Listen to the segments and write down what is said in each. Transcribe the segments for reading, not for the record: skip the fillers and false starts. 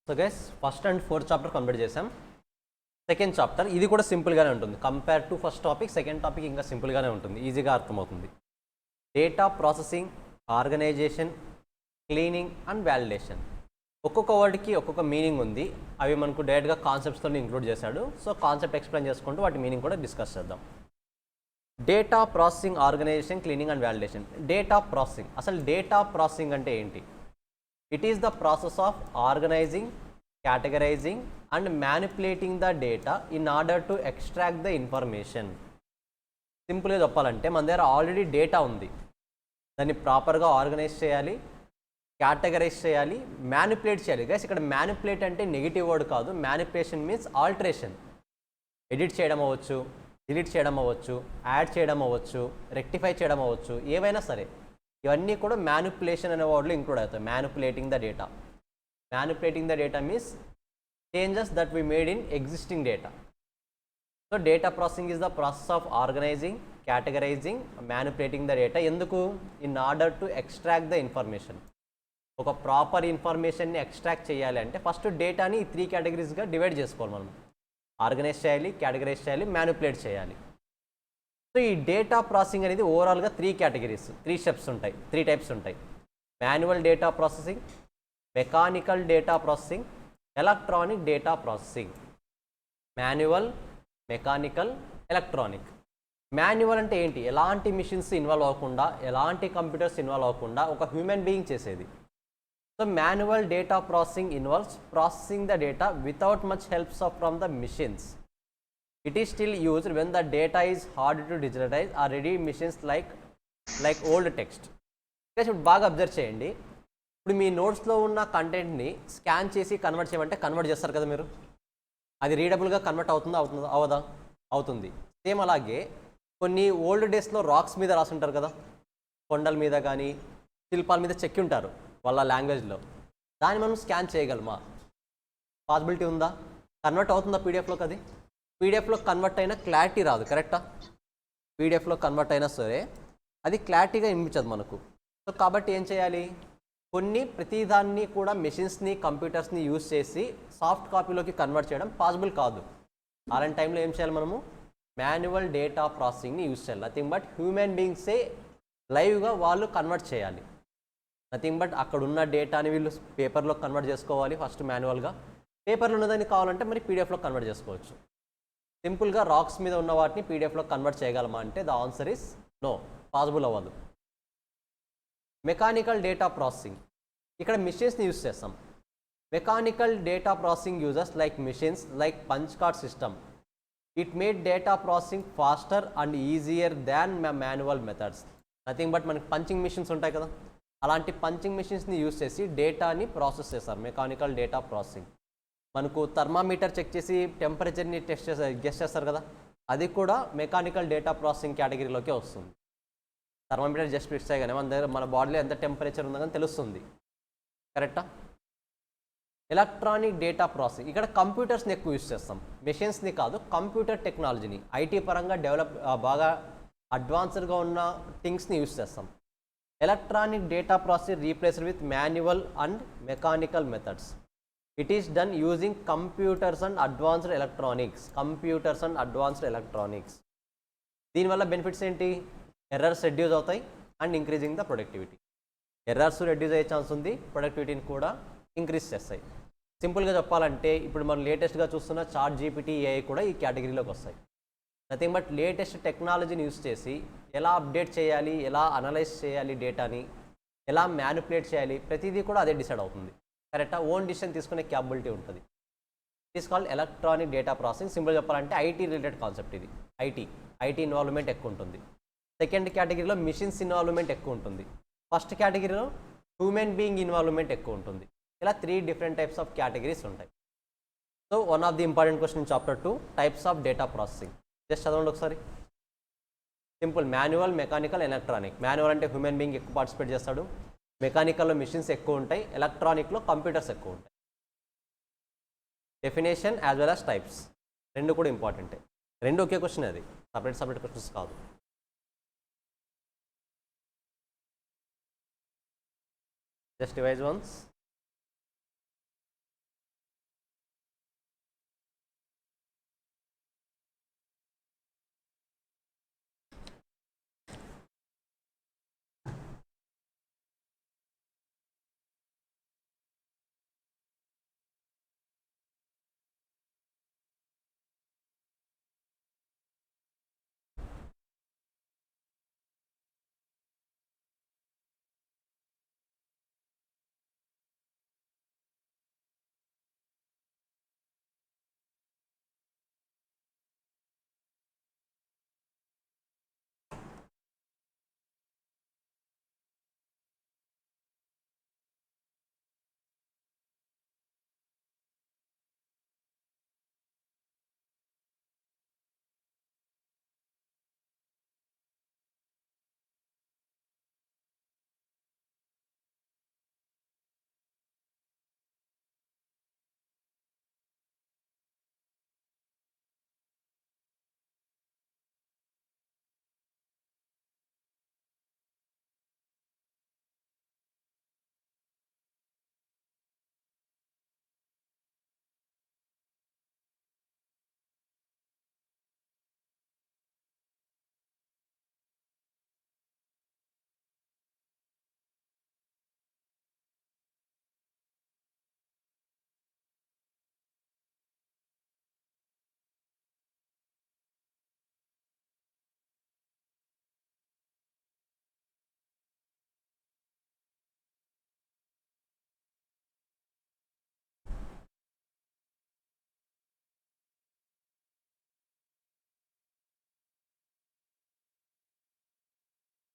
So guys first and fourth chapter complete చేసాం. Second chapter ఇది కూడా సింపుల్గానే ఉంటుంది. Compare to first topic second topic ఇంకా సింపుల్గానే ఉంటుంది, ఈజీగా అర్థమవుతుంది. Data processing, organisation, cleaning and validation. ఒక్కొక్క వర్డ్కి ఒక్కొక్క మీనింగ్ ఉంది. అవి మనకు డైరెక్ట్గా కాన్సెప్ట్స్తో ఇంక్లూడ్ చేశాడు. సో కాన్సెప్ట్ ఎక్స్ప్లెయిన్ చేసుకుంటూ వాటి మీనింగ్ కూడా డిస్కస్ చేద్దాం. Data processing, organisation, cleaning and validation. Data processing, అసలు డేటా ప్రాసెసింగ్ అంటే ఏంటి? It is the process of organizing, categorizing and manipulating the data in order to extract the information. సింపుల్గా చెప్పాలంటే మన దగ్గర ఆల్రెడీ డేటా ఉంది, దాన్ని ప్రాపర్గా ఆర్గనైజ్ చేయాలి, కేటగరైజ్ చేయాలి, మ్యానిపులేట్ చేయాలి. గైస్ ఇక్కడ మ్యానిపులేట్ అంటే నెగిటివ్ వర్డ్ కాదు. Manipulation means alteration. ఎడిట్ చేయడం అవ్వచ్చు, డిలీట్ చేయడం అవ్వచ్చు, యాడ్ చేయడం అవ్వచ్చు, రెక్టిఫై చేయడం అవ్వచ్చు, ఏవైనా సరే ఇవన్నీ కూడా మ్యానిపులేషన్ అనే వర్డ్లో ఇంక్లూడ్ అవుతాయి. Manipulating the data. Manipulating the data means changes that we made in existing data. So data processing is the process of organising, categorising, manipulating the data. ఎందుకు? In order to extract the information. ఒక proper ఇన్ఫర్మేషన్ని extract చేయాలి అంటే first డేటాని 3 కేటగిరీస్గా divide చేసుకోవాలి. మనం organise చేయాలి, categorise చేయాలి, మ్యానిపులేట్ చేయాలి. సో ఈ డేటా ప్రాసెసింగ్ అనేది ఓవరాల్గా 3 కేటగిరీస్, 3 స్టెప్స్ ఉంటాయి, 3 టైప్స్ ఉంటాయి. Manual data processing, mechanical data processing, electronic data processing. Manual, mechanical, electronic. Manual అంటే ఏంటి? ఎలాంటి మిషన్స్ ఇన్వాల్వ్ అవ్వకుండా, ఎలాంటి కంప్యూటర్స్ ఇన్వాల్వ్ అవ్వకుండా ఒక హ్యూమన్ బీయింగ్ చేసేది. So manual data processing involves processing the data without much helps from the machines. It is still used when the data is hard to digitize or ready machines like old text. ఇప్పుడు బాగా observe చేయండి. ఇప్పుడు మీ నోట్స్లో ఉన్న కంటెంట్ని scan చేసి convert చేయమంటే convert చేస్తారు కదా మీరు. అది రీడబుల్గా కన్వర్ట్ అవుతుందా? అవదా? అవుతుంది. సేమ్ అలాగే కొన్ని ఓల్డ్ డేస్లో రాక్స్ మీద రాసి ఉంటారు కదా, కొండల మీద కానీ శిల్పాల మీద చెక్కి ఉంటారు వాళ్ళ లాంగ్వేజ్లో. దాన్ని మనం స్కాన్ చేయగలమా? పాసిబిలిటీ ఉందా? కన్వర్ట్ అవుతుందా పీడిఎఫ్లోకి? అది పీడిఎఫ్లో కన్వర్ట్ అయినా క్లారిటీ రాదు, కరెక్టా? పీడిఎఫ్లో కన్వర్ట్ అయినా సరే అది క్లారిటీగా వినిపించదు మనకు. సో కాబట్టి ఏం చేయాలి? ప్రతిదాన్ని కూడా మెషిన్స్ని, కంప్యూటర్స్ని యూజ్ చేసి సాఫ్ట్ కాపీలోకి కన్వర్ట్ చేయడం పాసిబుల్ కాదు. అలాంటి టైంలో ఏం చేయాలి? మనము మాన్యువల్ డేటా ప్రాసెసింగ్ని యూజ్ చేయాలి. నథింగ్ బట్ హ్యూమన్ బీయింగ్సే లైవ్గా వాళ్ళు కన్వర్ట్ చేయాలి. నథింగ్ బట్ అక్కడ ఉన్న డేటాని వీళ్ళు పేపర్లో కన్వర్ట్ చేసుకోవాలి ఫస్ట్ మాన్యువల్గా. పేపర్లో ఉన్నదాన్ని కావాలంటే మరి పీడిఎఫ్లో కన్వర్ట్ చేసుకోవచ్చు. సింపుల్గా రాక్స్ మీద ఉన్న వాటిని పీడిఎఫ్లో కన్వర్ట్ చేయగలమా అంటే the answer is no, possible అవ్వదు. మెకానికల్ డేటా ప్రాసెసింగ్, ఇక్కడ మిషన్స్ని యూజ్ చేస్తాం. Mechanical data processing uses like machines like punch card system. It made data processing faster and easier than manual methods. Nothing but మనకి punching machines ఉంటాయి కదా, అలాంటి punching మిషన్స్ని use చేసి డేటాని ప్రాసెస్ చేస్తారు మెకానికల్ డేటా ప్రాసెసింగ్. మనకు thermometer check చేసి టెంపరేచర్ని guess చేస్తారు కదా, అది కూడా మెకానికల్ డేటా ప్రాసెసింగ్ కేటగిరీలోకే వస్తుంది. థర్మామీటర్ జస్ట్ ఫిక్స్ చేయగానే మన దగ్గర మన బాడీలో ఎంత టెంపరేచర్ ఉందో కానీ తెలుస్తుంది, కరెక్టా? ఎలక్ట్రానిక్ డేటా ప్రాసెసింగ్, ఇక్కడ కంప్యూటర్స్ని ఎక్కువ యూజ్ చేస్తాం, మెషిన్స్ని కాదు. కంప్యూటర్ టెక్నాలజీని, ఐటీ పరంగా బాగా అడ్వాన్స్డ్గా ఉన్న థింగ్స్ని యూజ్ చేస్తాం. Electronic data processing replaced with manual and mechanical methods. It is done using computers and advanced electronics. Computers and advanced electronics. దీనివల్ల బెనిఫిట్స్ ఏంటి? ఎర్రర్స్ రెడ్యూస్ అవుతాయి and increasing the productivity. Errors reduce అయ్యే chance ఉంది, ప్రొడక్టివిటీని కూడా increase చేస్తాయి. సింపుల్గా చెప్పాలంటే ఇప్పుడు మనం లేటెస్ట్గా చూస్తున్న చాట్ జీపీటీ, ఏఐ కూడా ఈ కేటగిరీలోకి వస్తాయి. నథింగ్ బట్ లేటెస్ట్ టెక్నాలజీని యూజ్ చేసి ఎలా అప్డేట్ చేయాలి, ఎలా అనలైజ్ చేయాలి డేటాని, ఎలా మ్యానిపులేట్ చేయాలి, ప్రతిదీ కూడా అదే డిసైడ్ అవుతుంది, కరెక్టా? ఓన్ డిసిషన్ తీసుకునే క్యాపబిలిటీ ఉంటుంది. It is called electronic data processing. Simple చెప్పాలంటే ఐటీ రిలేటెడ్ కాన్సెప్ట్ ఇది. ఐటీ ఇన్వాల్వ్మెంట్ ఎక్కువ ఉంటుంది. సెకండ్ కేటగిరీలో మిషన్స్ ఇన్వాల్వ్మెంట్ ఎక్కువ ఉంటుంది. ఫస్ట్ కేటగిరీలో హ్యూమన్ బీయింగ్ ఇన్వాల్వ్మెంట్ ఎక్కువ ఉంటుంది. ఇలా 3 డిఫరెంట్ టైప్స్ ఆఫ్ కేటగిరీస్ ఉంటాయి. So one of the important question in chapter 2, types of data processing. Just చదవండి ఒకసారి. Simple, manual, mechanical, electronic. Manual అంటే హ్యూమన్ బీయింగ్ ఎక్కువ పార్టిసిపేట్ చేస్తాడు, మెకానికల్లో మిషన్స్ ఎక్కువ ఉంటాయి, ఎలక్ట్రానిక్లో కంప్యూటర్స్ ఎక్కువ ఉంటాయి. Definition as well as types రెండు కూడా ఇంపార్టెంటే. రెండు ఒకే క్వశ్చన్, అది సపరేట్ క్వశ్చన్స్ కాదు. Just revise once.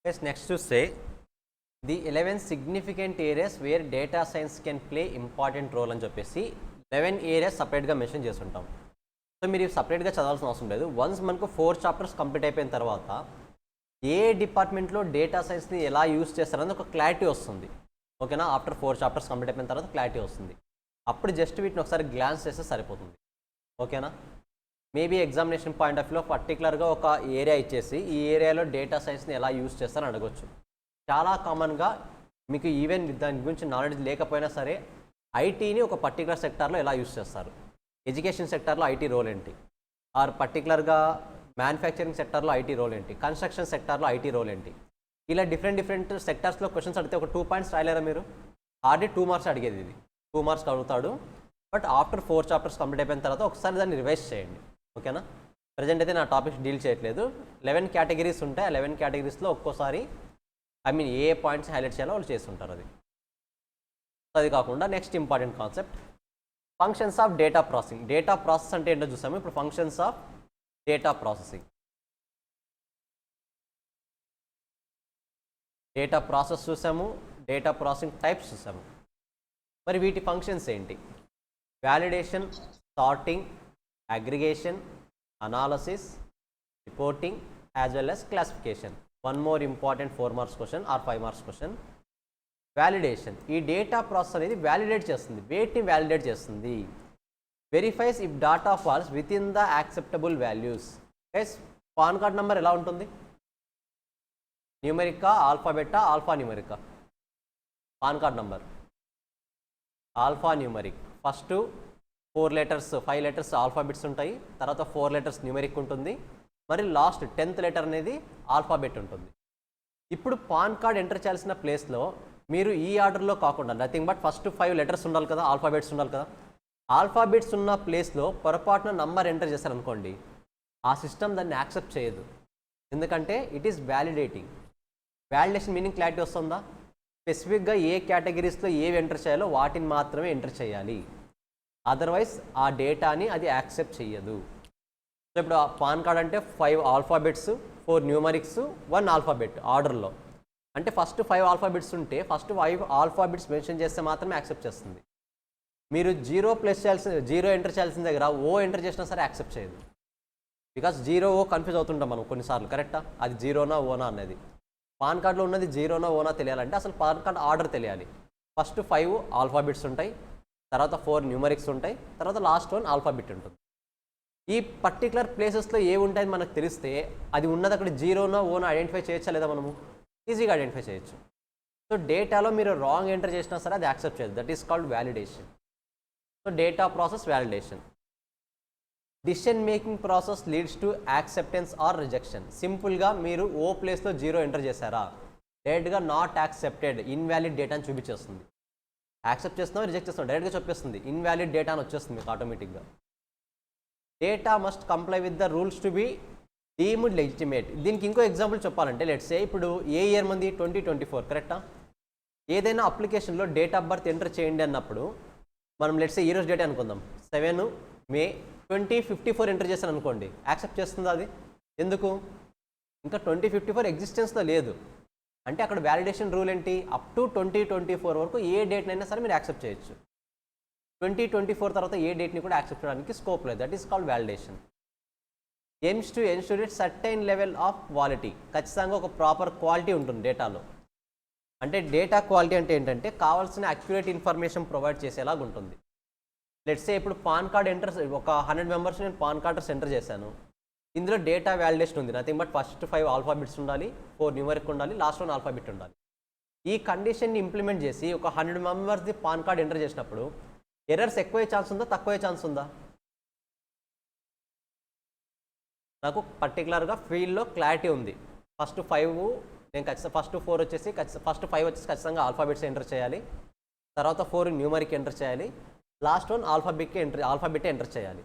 నెక్స్ట్ చూస్తే the 11 significant areas where data science can play important role అని చెప్పేసి 11 ఏరియాస్ సపరేట్గా మెన్షన్ చేస్తుంటాం. సో మీరు సపరేట్గా చదవాల్సిన అవసరం లేదు. వన్స్ మనకు 4 చాప్టర్స్ కంప్లీట్ అయిపోయిన తర్వాత ఏ డిపార్ట్మెంట్లో డేటా సైన్స్ని ఎలా యూస్ చేస్తారని ఒక క్లారిటీ వస్తుంది. ఓకేనా? ఆఫ్టర్ 4 చాప్టర్స్ కంప్లీట్ అయిపోయిన తర్వాత క్లారిటీ వస్తుంది. అప్పుడు జస్ట్ వీటిని ఒకసారి గ్లాన్స్ చేస్తే సరిపోతుంది. ఓకేనా? మేబీ ఎగ్జామినేషన్ పాయింట్ ఆఫ్ వ్యూలో పర్టికులర్గా ఒక ఏరియా ఇచ్చేసి ఈ ఏరియాలో డేటా సైన్స్ని ఎలా యూస్ చేస్తారని అడగొచ్చు. చాలా కామన్గా మీకు ఈవెన్ దాని గురించి నాలెడ్జ్ లేకపోయినా సరే ఐటీని ఒక పర్టికులర్ సెక్టార్లో ఎలా యూస్ చేస్తారు, ఎడ్యుకేషన్ సెక్టార్లో ఐటీ రోల్ ఏంటి, ఆర్ పర్టికులర్గా మ్యానుఫ్యాక్చరింగ్ సెక్టార్లో ఐటీ రోల్ ఏంటి, కన్స్ట్రక్షన్ సెక్టార్లో ఐటీ రోల్ ఏంటి, ఇలా డిఫరెంట్ సెక్టార్స్లో క్వశ్చన్స్ అడిగితే ఒక 2 పాయింట్స్ రాయలేరా మీరు? ఆల్రెడీ 2 మార్క్స్ అడిగేది, ఇది 2 మార్క్స్ అడుగుతాడు. బట్ ఆఫ్టర్ 4 చాప్టర్స్ కంప్లీట్ అయిపోయిన తర్వాత ఒకసారి దాన్ని రివైజ్ చేయండి. ఓకేనా? ప్రజెంట్ అయితే నా టాపిక్స్ డీల్ చేయట్లేదు. 11 కేటగిరీస్ ఉంటాయి. ఆ 11 కేటగిరీస్లో ఒక్కోసారి ఏ పాయింట్స్ హైలైట్ చేయాలో వాళ్ళు చేస్తుంటారు. అది కాకుండా next important concept functions of data processing. Data process అంటే ఏంటో చూసాము. ఇప్పుడు functions of data processing. Data process చూసాము, డేటా ప్రాసెసింగ్ టైప్స్ చూసాము. మరి వీటి ఫంక్షన్స్ ఏంటి? Validation, sorting, aggregation, analysis, reporting as well as classification. One more important 4 marks question or 5 marks question. Validation. ఈ డేటా ప్రాసెస్ అనేది వ్యాలిడేట్ చేస్తుంది. వేటిని validate చేస్తుంది? Verifies if data falls within the acceptable values. Guys, PAN card number ఎలా ఉంటుంది? న్యూమెరికా, ఆల్ఫాబెటా, alpha న్యూమెరికా? PAN card number alpha numeric. First 4 letters 5 letters alphabets ఉంటాయి, తర్వాత 4 లెటర్స్ న్యూమెరిక్ ఉంటుంది, మరి లాస్ట్ 10th లెటర్ అనేది ఆల్ఫాబెట్ ఉంటుంది. ఇప్పుడు పాన్ కార్డ్ ఎంటర్ చేయాల్సిన ప్లేస్లో మీరు ఈ ఆర్డర్లో కాకుండా నథింగ్ బట్ ఫస్ట్ 5 లెటర్స్ ఉండాలి కదా, ఆల్ఫాబెట్స్ ఉండాలి కదా. ఆల్ఫాబెట్స్ ఉన్న ప్లేస్లో పొరపాటున నంబర్ ఎంటర్ చేశారనుకోండి, ఆ సిస్టమ్ దాన్ని యాక్సెప్ట్ చేయదు. ఎందుకంటే it is validating. Validation meaning clarity వస్తుందా? స్పెసిఫిక్గా ఏ కేటగిరీస్లో ఏవి ఎంటర్ చేయాలో వాటిని మాత్రమే ఎంటర్ చేయాలి. అదర్వైజ్ ఆ డేటాని అది యాక్సెప్ట్ చేయదు. సో ఇప్పుడు పాన్ కార్డ్ అంటే 5 ఆల్ఫాబెట్స్, 4 న్యూమరిక్స్, 1 ఆల్ఫాబెట్ ఆర్డర్లో. అంటే ఫస్ట్ 5 ఆల్ఫాబెట్స్ ఉంటే ఫస్ట్ 5 ఆల్ఫాబెట్స్ మెన్షన్ చేస్తే మాత్రమే యాక్సెప్ట్ చేస్తుంది. మీరు 0 ఎంటర్ చేయాల్సిన దగ్గర ఓ ఎంటర్ చేసినా సరే యాక్సెప్ట్ చేయదు. బికాస్ 0 ఓ కన్ఫ్యూజ్ అవుతుంటాం మనం కొన్నిసార్లు. కరెక్టా? అది 0నా ఓనా అనేది. పాన్ కార్డులో ఉన్నది 0నా ఓనా తెలియాలంటే అసలు పాన్ కార్డ్ ఆర్డర్ తెలియాలి. ఫస్ట్ 5 ఆల్ఫాబెట్స్ ఉంటాయి, తర్వాత 4 న్యూమరిక్స్ ఉంటాయి, తర్వాత లాస్ట్ 1 ఆల్ఫాబెట్ ఉంటుంది. ఈ పర్టికులర్ ప్లేసెస్లో ఏ ఉంటాయని మనకు తెలిస్తే అది ఉన్నది అక్కడ 0నా ఓనా ఐడెంటిఫై చేయొచ్చా లేదా? మనము ఈజీగా ఐడెంటిఫై చేయొచ్చు. సో డేటాలో మీరు రాంగ్ ఎంటర్ చేసినా సరే అది యాక్సెప్ట్ చేయదు. That is called validation. So data process validation. Decision making process leads to acceptance or rejection. సింపుల్గా మీరు ఓ ప్లేస్లో 0 ఎంటర్ చేశారా, డైరెక్ట్గా నాట్ యాక్సెప్టెడ్, ఇన్వాలిడ్ డేటా అని చూపించేస్తుంది. యాక్సెప్ట్ చేస్తున్నాం, రిజెక్ట్ చేస్తున్నాం, డైరెక్ట్గా చెప్పేస్తుంది ఇన్వాలిడ్ డేటా అని వచ్చేస్తుంది మీకు ఆటోమేటిక్గా. Data must comply with the rules to be deemed legitimate. దీనికి ఇంకో ఎగ్జాంపుల్ చెప్పాలంటే లెట్స్ సే ఇప్పుడు ఏ ఇయర్ మంది 2024 కరెక్టా? ఏదైనా అప్లికేషన్లో డేట్ ఆఫ్ బర్త్ ఎంటర్ చేయండి అన్నప్పుడు మనం లెట్స్ సే ఈరోజు డేట్ అనుకుందాం, 7 మే 2054 ఎంటర్ చేశాను అనుకోండి, యాక్సెప్ట్ చేస్తుందా అది? ఎందుకు? ఇంకా 2054 ఎగ్జిస్టెన్స్లో లేదు. అంటే అక్కడ వ్యాలిడేషన్ రూల్ ఏంటి? అప్ టు 2024 వరకు ఏ డేట్నైనా సరే మీరు యాక్సెప్ట్ చేయొచ్చు. 2024 తర్వాత ఏ డేట్ని కూడా యాక్సెప్ట్ చేయడానికి స్కోప్ లేదు. That is called validation. AIIMS to ensure it certain level of quality. ఖచ్చితంగా ఒక ప్రాపర్ క్వాలిటీ ఉంటుంది డేటాలో. అంటే డేటా క్వాలిటీ అంటే ఏంటంటే కావాల్సిన అక్యురేట్ ఇన్ఫర్మేషన్ ప్రొవైడ్ చేసేలాగా ఉంటుంది. లెట్స్ సే ఇప్పుడు పాన్ కార్డ్ ఎంటర్, ఒక 100 మెంబర్స్ నేను పాన్ కార్డర్స్ ఎంటర్ చేశాను. ఇందులో డేటా వ్యాలిడేషన్ ఉంది. నథింగ్ బట్ ఫస్ట్ 5 ఆల్ఫాబెట్స్ ఉండాలి, 4 న్యూమరిక్ ఉండాలి, లాస్ట్ 1 ఆల్ఫాబెట్ ఉండాలి. ఈ కండిషన్ని ఇంప్లిమెంట్ చేసి ఒక 100 మెంబర్స్ది పాన్ కార్డ్ ఎంటర్ చేసినప్పుడు ఎర్రర్స్ ఎక్కువే ఛాన్స్ ఉందా, తక్కువే ఛాన్స్ ఉందా? నాకు పర్టికులర్గా ఫీల్డ్లో క్లారిటీ ఉంది. ఫస్ట్ 5 నేను ఖచ్చితంగా ఫస్ట్ 4 వచ్చేసి ఫస్ట్ 5 వచ్చేసి ఖచ్చితంగా ఆల్ఫాబెట్స్ ఎంటర్ చేయాలి, తర్వాత 4 న్యూమరిక్ ఎంటర్ చేయాలి, లాస్ట్ 1 ఆల్ఫాబెట్ ఎంటర్ చేయాలి.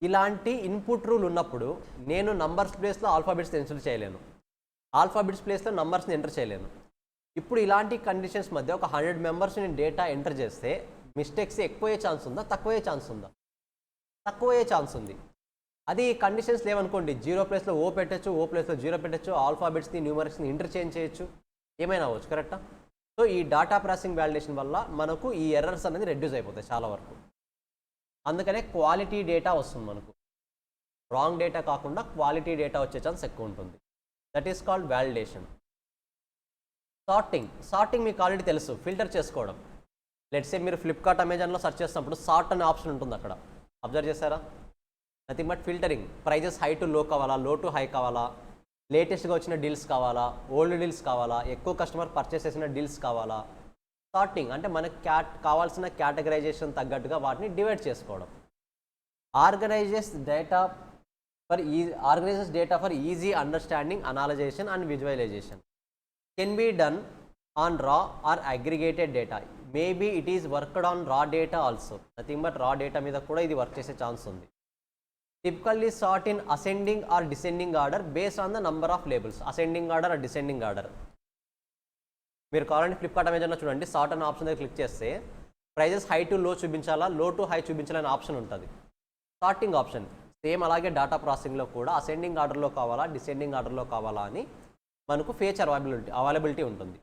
ఇలాంటి ఇన్పుట్ రూల్ ఉన్నప్పుడు నేను నంబర్స్ ప్లేస్లో ఆల్ఫాబెట్స్ ఎంటర్ చేయలేను, ఆల్ఫాబెట్స్ ప్లేస్లో నంబర్స్ని ఎంటర్ చేయలేను. ఇప్పుడు ఇలాంటి కండిషన్స్ మధ్య ఒక 100 మెంబర్స్ నేను డేటా ఎంటర్ చేస్తే మిస్టేక్స్ ఎక్కువే ఛాన్స్ ఉందా, తక్కువే ఛాన్స్ ఉందా? తక్కువే ఛాన్స్ ఉంది. అది కండిషన్స్ లేవనుకోండి, జీరో ప్లేస్లో ఓ పెట్టచ్చు, ఓ ప్లేస్లో జీరో పెట్టచ్చు, ఆల్ఫాబెట్స్ని న్యూమరిక్స్ని ఇంటర్చేంజ్ చేయొచ్చు, ఏమైనా అవ్వచ్చు. కరెక్టా? సో ఈ డాటా ప్రాసెసింగ్ వాలిడేషన్ వల్ల మనకు ఈ ఎర్రర్స్ అనేది రెడ్యూస్ అయిపోతాయి చాలా వరకు. అందుకనే క్వాలిటీ డేటా వస్తుంది మనకు. రాంగ్ డేటా కాకుండా క్వాలిటీ డేటా వచ్చే ఛాన్స్ ఎక్కువ ఉంటుంది. That is called validation. Sorting మీకు ఆల్రెడీ తెలుసు, ఫిల్టర్ చేసుకోవడం. లెట్స్ సే మీరు ఫ్లిప్కార్ట్, అమెజాన్లో సెర్చ్ చేసినప్పుడు సార్ట్ అనే ఆప్షన్ ఉంటుంది అక్కడ. అబ్జర్వ్ చేశారా? Nothing but filtering. Prices high to low కావాలా, లో టు హై కావాలా, లేటెస్ట్గా వచ్చిన డీల్స్ కావాలా, ఓల్డ్ డీల్స్ కావాలా, ఎక్కువ కస్టమర్ పర్చేస్ చేసిన డీల్స్ కావాలా. సార్టింగ్ అంటే మనకి కావాల్సిన కేటగరైజేషన్ తగ్గట్టుగా వాటిని డివైడ్ చేసుకోవడం. Organises data for easy understanding, analysation and visualisation. Can be done on raw or aggregated data. Maybe it is worked on raw data also. Nothing but raw data మీద కూడా ఇది work చేసే chance ఉంది. Typically sort in ascending or descending order based on the number of labels. Ascending order or descending order. మీరు కావాలంటే Flipkart, అమెజాన్లో చూడండి, sort అనే ఆప్షన్ దగ్గర క్లిక్ చేస్తే ప్రైజెస్ హై టు లో చూపించాలా, లో టు హై చూపించాలనే ఆప్షన్ ఉంటుంది. సార్టింగ్ ఆప్షన్ సేమ్ అలాగే డేటా ప్రాసెసింగ్లో కూడా అసెండింగ్ ఆర్డర్లో కావాలా, డిసెండింగ్ ఆర్డర్లో కావాలా అని మనకు ఫీచర్ అవైలబిలిటీ ఉంటుంది.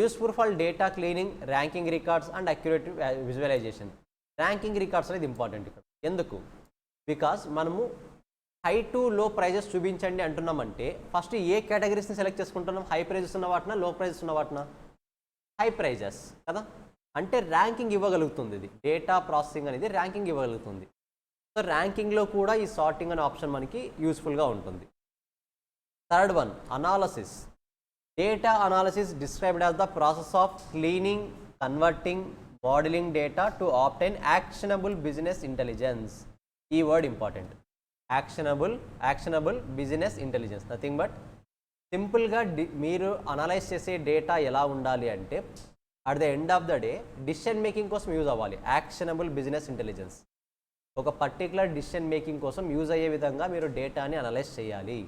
Useful for data cleaning, ranking records and accurate visualisation. Ranking records అనేది ఇంపార్టెంట్ ఇక్కడ. ఎందుకు? బికాస్ మనము హై టు లో ప్రైజెస్ చూపించండి అంటున్నామంటే ఫస్ట్ ఏ కేటగిరీస్ని సెలెక్ట్ చేసుకుంటున్నాం? హై ప్రైజెస్ ఉన్న వాటినా, లో ప్రైజెస్ ఉన్న వాటినా? హై ప్రైజెస్ కదా. అంటే ర్యాంకింగ్ ఇవ్వగలుగుతుంది. ఇది డేటా ప్రాసెసింగ్ అనేది ర్యాంకింగ్ ఇవ్వగలుగుతుంది. సో ర్యాంకింగ్లో కూడా ఈ సార్టింగ్ అనే ఆప్షన్ మనకి యూస్ఫుల్గా ఉంటుంది. Third one, analysis. Data analysis described as the process of cleaning, converting, modelling data to obtain actionable business intelligence. ఈ word important. Actionable business intelligence. Nothing but సింపుల్గా మీరు అనలైజ్ చేసే డేటా ఎలా ఉండాలి అంటే at the end of the day decision making కోసం use అవ్వాలి. Actionable business intelligence ఒక పర్టికులర్ డిసిషన్ మేకింగ్ కోసం యూజ్ అయ్యే విధంగా మీరు డేటాని అనలైజ్ చేయాలి.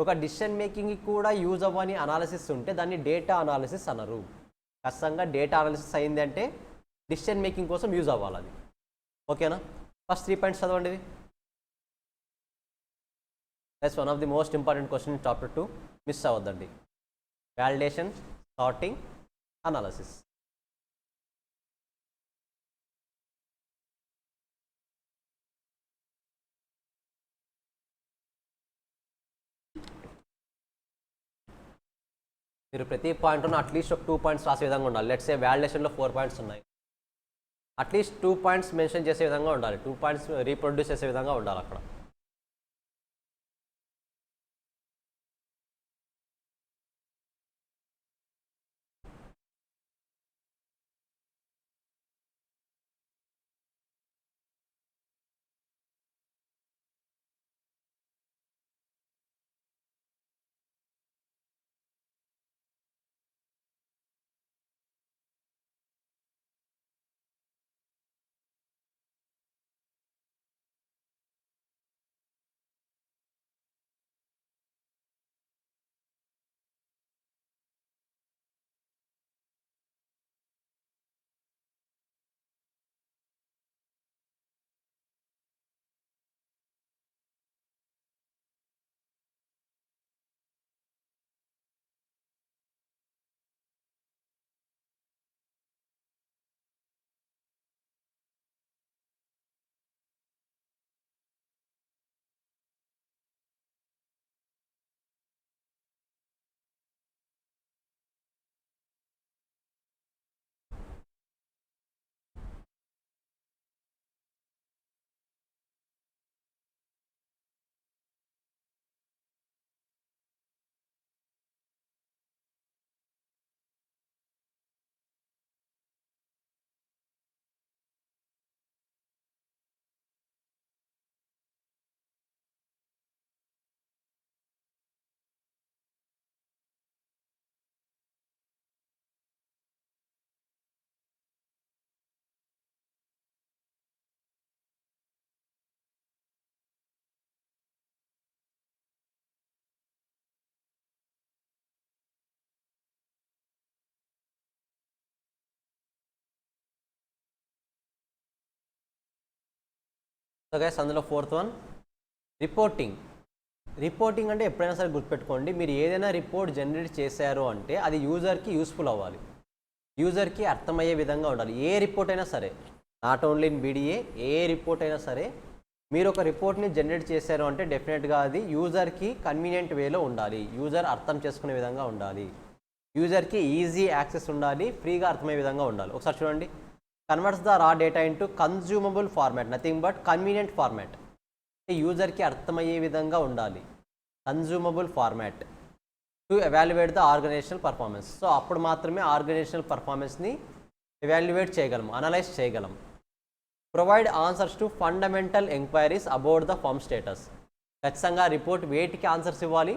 ఒక డిసిషన్ మేకింగ్కి కూడా యూజ్ అవ్వని అనాలిసిస్ ఉంటే దాన్ని డేటా అనాలిసిస్ అనరు. ఖచ్చితంగా డేటా అనాలిసిస్ అయింది అంటే డిసిషన్ మేకింగ్ కోసం యూజ్ అవ్వాలి అది. ఓకేనా? ఫస్ట్ 3 పాయింట్స్ చదవండి. That's one of the most important question in chapter 2. Miss అవ్వద్దండి. Validation, sorting, analysis. మీరు ప్రతి పాయింట్ను అట్లీస్ట్ ఒక 2 పాయింట్స్ రాసే విధంగా ఉండాలి. లెట్స్ సే వాలిడేషన్లో 4 పాయింట్స్ ఉన్నాయి, అట్లీస్ట్ 2 పాయింట్స్ మెన్షన్ చేసే విధంగా ఉండాలి. 2 పాయింట్స్ రీప్రొడ్యూస్ చేసే విధంగా ఉండాలి అక్కడ. సో గైస్ అందులో 4th వన్ రిపోర్టింగ్ అంటే ఎప్పుడైనా సరే గుర్తుపెట్టుకోండి, మీరు ఏదైనా రిపోర్ట్ జనరేట్ చేశారు అంటే అది యూజర్కి యూస్ఫుల్ అవ్వాలి, యూజర్కి అర్థమయ్యే విధంగా ఉండాలి. ఏ రిపోర్ట్ అయినా సరే, not only in BDA, A report అయినా సరే మీరు ఒక రిపోర్ట్ని జనరేట్ చేశారు అంటే డెఫినెట్గా అది యూజర్కి కన్వీనియంట్ వేలో ఉండాలి, యూజర్ అర్థం చేసుకునే విధంగా ఉండాలి, యూజర్కి ఈజీ యాక్సెస్ ఉండాలి, ఫ్రీగా అర్థమయ్యే విధంగా ఉండాలి. ఒకసారి చూడండి, converts the raw data into consumable format, nothing but convenient format. యూజర్కి అర్థమయ్యే విధంగా ఉండాలి, consumable format to evaluate the organisational performance. So అప్పుడు మాత్రమే ఆర్గనైజేషనల్ పర్ఫార్మెన్స్ని ఎవాల్యుయేట్ చేయగలం, అనలైజ్ చేయగలం. Provide answers to fundamental enquiries about the firm status. ఖచ్చితంగా రిపోర్ట్ వేటికి ఆన్సర్స్ ఇవ్వాలి?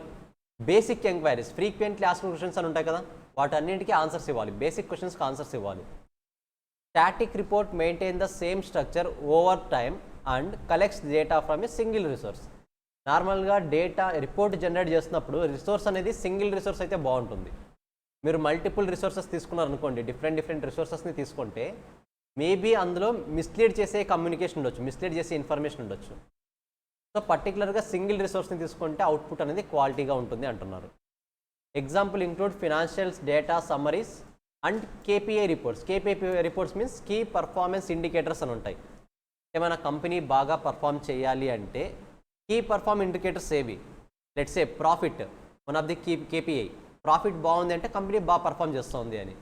Basic enquiries, frequently asked questions అని ఉంటాయి కదా, వాటన్నింటికీ ఆన్సర్స్ ఇవ్వాలి, బేసిక్ క్వశ్చన్స్కి ఆన్సర్స్ ఇవ్వాలి. Static report maintain the same structure over time and collects data from a single resource. నార్మల్గా డేటా రిపోర్ట్ జనరేట్ చేస్తున్నప్పుడు రిసోర్స్ అనేది సింగిల్ రిసోర్స్ అయితే బాగుంటుంది. మీరు మల్టిపుల్ రిసోర్సెస్ తీసుకున్నారనుకోండి, డిఫరెంట్ రిసోర్సెస్ని తీసుకుంటే మేబీ అందులో మిస్లీడ్ చేసే కమ్యూనికేషన్ ఉండొచ్చు, మిస్లీడ్ చేసే ఇన్ఫర్మేషన్ ఉండొచ్చు. సో పర్టికులర్గా సింగిల్ రిసోర్స్ని తీసుకుంటే అవుట్పుట్ అనేది క్వాలిటీగా ఉంటుంది అంటున్నారు. Example include financials data summaries and KPI reports. KPI reports means key performance indicators అని ఉంటాయి. ఏమైనా కంపెనీ బాగా పర్ఫామ్ చేయాలి అంటే కీ పర్ఫార్మ్ ఇండికేటర్స్ ఏవి? Let's say profit, one of the KPI. Profit బాగుంది అంటే కంపెనీ బాగా పర్ఫామ్ చేస్తుంది అని.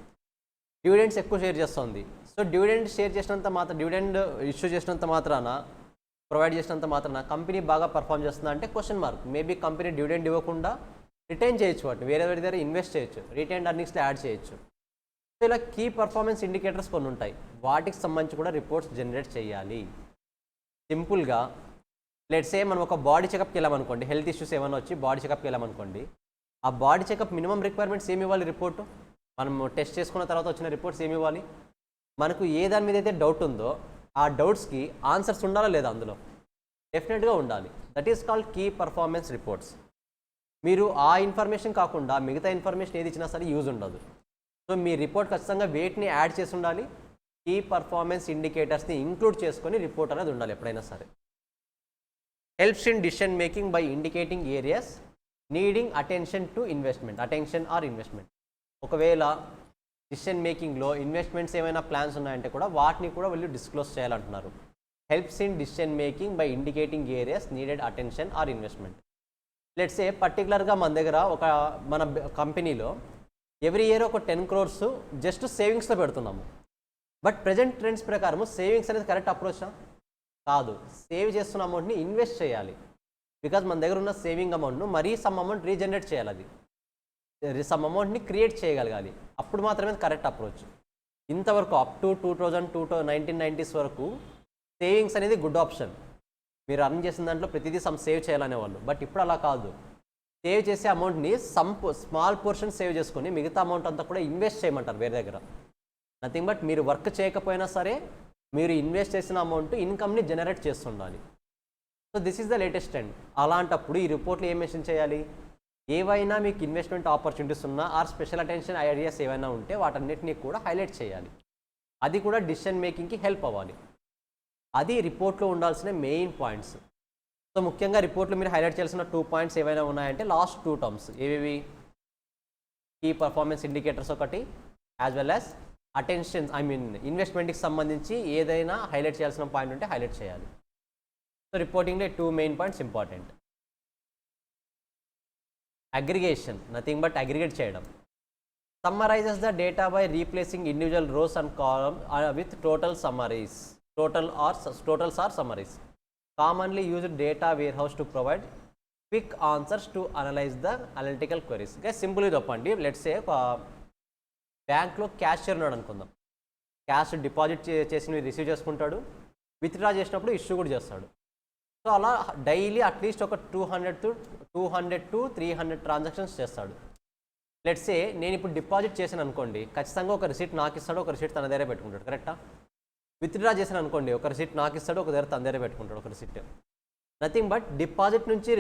డివిడెండ్స్ ఎక్కువ షేర్ చేస్తుంది, సో డివిడెండ్ ఇష్యూ చేసినంత మాత్రాన, ప్రొవైడ్ చేసినంత మాత్రాన కంపెనీ బాగా పర్ఫామ్ చేస్తుందా అంటే question mark. Maybe company dividend ఇవ్వకుండా రిటైన్ చేయొచ్చు, వాటిని వేరే దగ్గర ఇన్వెస్ట్ చేయొచ్చు, రిటైన్ అర్నింగ్స్లో యాడ్ చేయొచ్చు. సో ఇలా కీ పర్ఫార్మెన్స్ ఇండికేటర్స్ కొన్ని ఉంటాయి, వాటికి సంబంధించి కూడా రిపోర్ట్స్ జనరేట్ చేయాలి. సింపుల్గా లెట్స్ సే మనం ఒక బాడీ చెకప్కి వెళ్ళామనుకోండి, హెల్త్ ఇష్యూస్ ఏమైనా వచ్చి బాడీ చెకప్కి వెళ్ళామనుకోండి, ఆ బాడీ చెకప్ మినిమం రిక్వైర్మెంట్స్ ఏమి ఇవ్వాలి? రిపోర్టు మనం టెస్ట్ చేసుకున్న తర్వాత వచ్చిన రిపోర్ట్స్ ఏమి ఇవ్వాలి? మనకు ఏ దాని మీద అయితే డౌట్ ఉందో ఆ డౌట్స్కి ఆన్సర్స్ ఉండాలా లేదా? అందులో డెఫినెట్గా ఉండాలి. That is called key performance reports. మీరు ఆ ఇన్ఫర్మేషన్ కాకుండా మిగతా ఇన్ఫర్మేషన్ ఏది ఇచ్చినా సరే యూజ్ ఉండదు. సో మీ రిపోర్ట్ ఖచ్చితంగా వేటిని యాడ్ చేసి ఉండాలి? కీ పర్ఫార్మెన్స్ ఇండికేటర్స్ని ఇంక్లూడ్ చేసుకొని రిపోర్ట్ అనేది ఉండాలి ఎప్పుడైనా సరే. Helps in decision making by indicating areas needing attention to investment, attention or investment. ఒకవేళ డిసిషన్ మేకింగ్లో ఇన్వెస్ట్మెంట్స్ ఏమైనా ప్లాన్స్ ఉన్నాయంటే కూడా వాటిని కూడా వీళ్ళు డిస్క్లోజ్ చేయాలంటున్నారు. Helps in decision making by indicating areas needed attention or investment. Let's say పర్టికులర్గా మన దగ్గర మన కంపెనీలో ఎవ్రీ ఇయర్ ఒక 10 crores జస్ట్ సేవింగ్స్లో పెడుతున్నాము. బట్ ప్రజెంట్ ట్రెండ్స్ ప్రకారం సేవింగ్స్ అనేది కరెక్ట్ అప్రోచా? కాదు. సేవ్ చేస్తున్న అమౌంట్ని ఇన్వెస్ట్ చేయాలి. బికాజ్ మన దగ్గర ఉన్న సేవింగ్ అమౌంట్ను మరీ సమ్ అమౌంట్ రీజనరేట్ చేయాలి, అది సమ్ అమౌంట్ని క్రియేట్ చేయగలగాలి. అప్పుడు మాత్రమే కరెక్ట్ అప్రోచ్. ఇంతవరకు అప్ టు 1990s వరకు సేవింగ్స్ అనేది గుడ్ ఆప్షన్. మీరు అర్న్ చేసిన దాంట్లో ప్రతిదీ సమ్ సేవ్ చేయాలనేవాళ్ళు. బట్ ఇప్పుడు అలా కాదు. సేవ్ చేసే అమౌంట్ని స్మాల్ పోర్షన్ సేవ్ చేసుకొని మిగతా అమౌంట్ అంతా కూడా ఇన్వెస్ట్ చేయమంటారు వేరే దగ్గర. నథింగ్ బట్ మీరు వర్క్ చేయకపోయినా సరే మీరు ఇన్వెస్ట్ చేసిన అమౌంట్ ఇన్కమ్ని జనరేట్ చేస్తుండాలి. So this is the latest trend. అలాంటప్పుడు ఈ రిపోర్ట్లో ఏం మెన్షన్ చేయాలి? ఏవైనా మీకు ఇన్వెస్ట్మెంట్ ఆపర్చునిటీస్ ఉన్నా ఆర్ స్పెషల్ అటెన్షన్ ఐడియాస్ ఏవైనా ఉంటే వాటన్నిటిని కూడా హైలైట్ చేయాలి. అది కూడా డిసిషన్ మేకింగ్కి హెల్ప్ అవ్వాలి. అది రిపోర్ట్లో ఉండాల్సిన మెయిన్ పాయింట్స్. సో ముఖ్యంగా రిపోర్ట్లో మీరు హైలైట్ చేయాల్సిన 2 points ఏవైనా ఉన్నాయంటే లాస్ట్ 2 terms ఏవేవి? కీ పర్ఫార్మెన్స్ ఇండికేటర్స్ ఒకటి, యాజ్ వెల్ యాజ్ అటెన్షన్ ఇన్వెస్ట్మెంట్కి సంబంధించి ఏదైనా హైలైట్ చేయాల్సిన పాయింట్ ఉంటే హైలైట్ చేయాలి. సో రిపోర్టింగ్లో 2 main points important. Aggregation, nothing but aggregate చేయడం. Summarises the data by replacing individual rows and column with totals or summaries. Commonly used data warehouse to provide quick answers to analyse the analytical queries. ఇంకా సింపుల్గా చెప్పండి, let's say ఒక బ్యాంక్లో cashier ఉన్నాడు అనుకుందాం. Cash deposit చేసినవి receive చేసుకుంటాడు, withdraw చేసినప్పుడు ఇష్యూ కూడా చేస్తాడు. సో అలా డైలీ అట్లీస్ట్ ఒక 200 to 300 ట్రాన్సాక్షన్స్ చేస్తాడు. లెట్స్ సే నేను ఇప్పుడు డిపాజిట్ చేశాను అనుకోండి, ఖచ్చితంగా ఒక రిసీట్ నాకు ఇస్తాడు, ఒక రిసీట్ తన దగ్గర పెట్టుకుంటాడు, కరెక్టా? విత్డ్రా చేశాను అనుకోండి, ఒక రిసీట్ నాకు ఇస్తాడు, ఒక దగ్గర తన దగ్గర పెట్టుకుంటాడు ఒక రిసీట్. నథింగ్ బట్ డిపాజిట్ నుంచి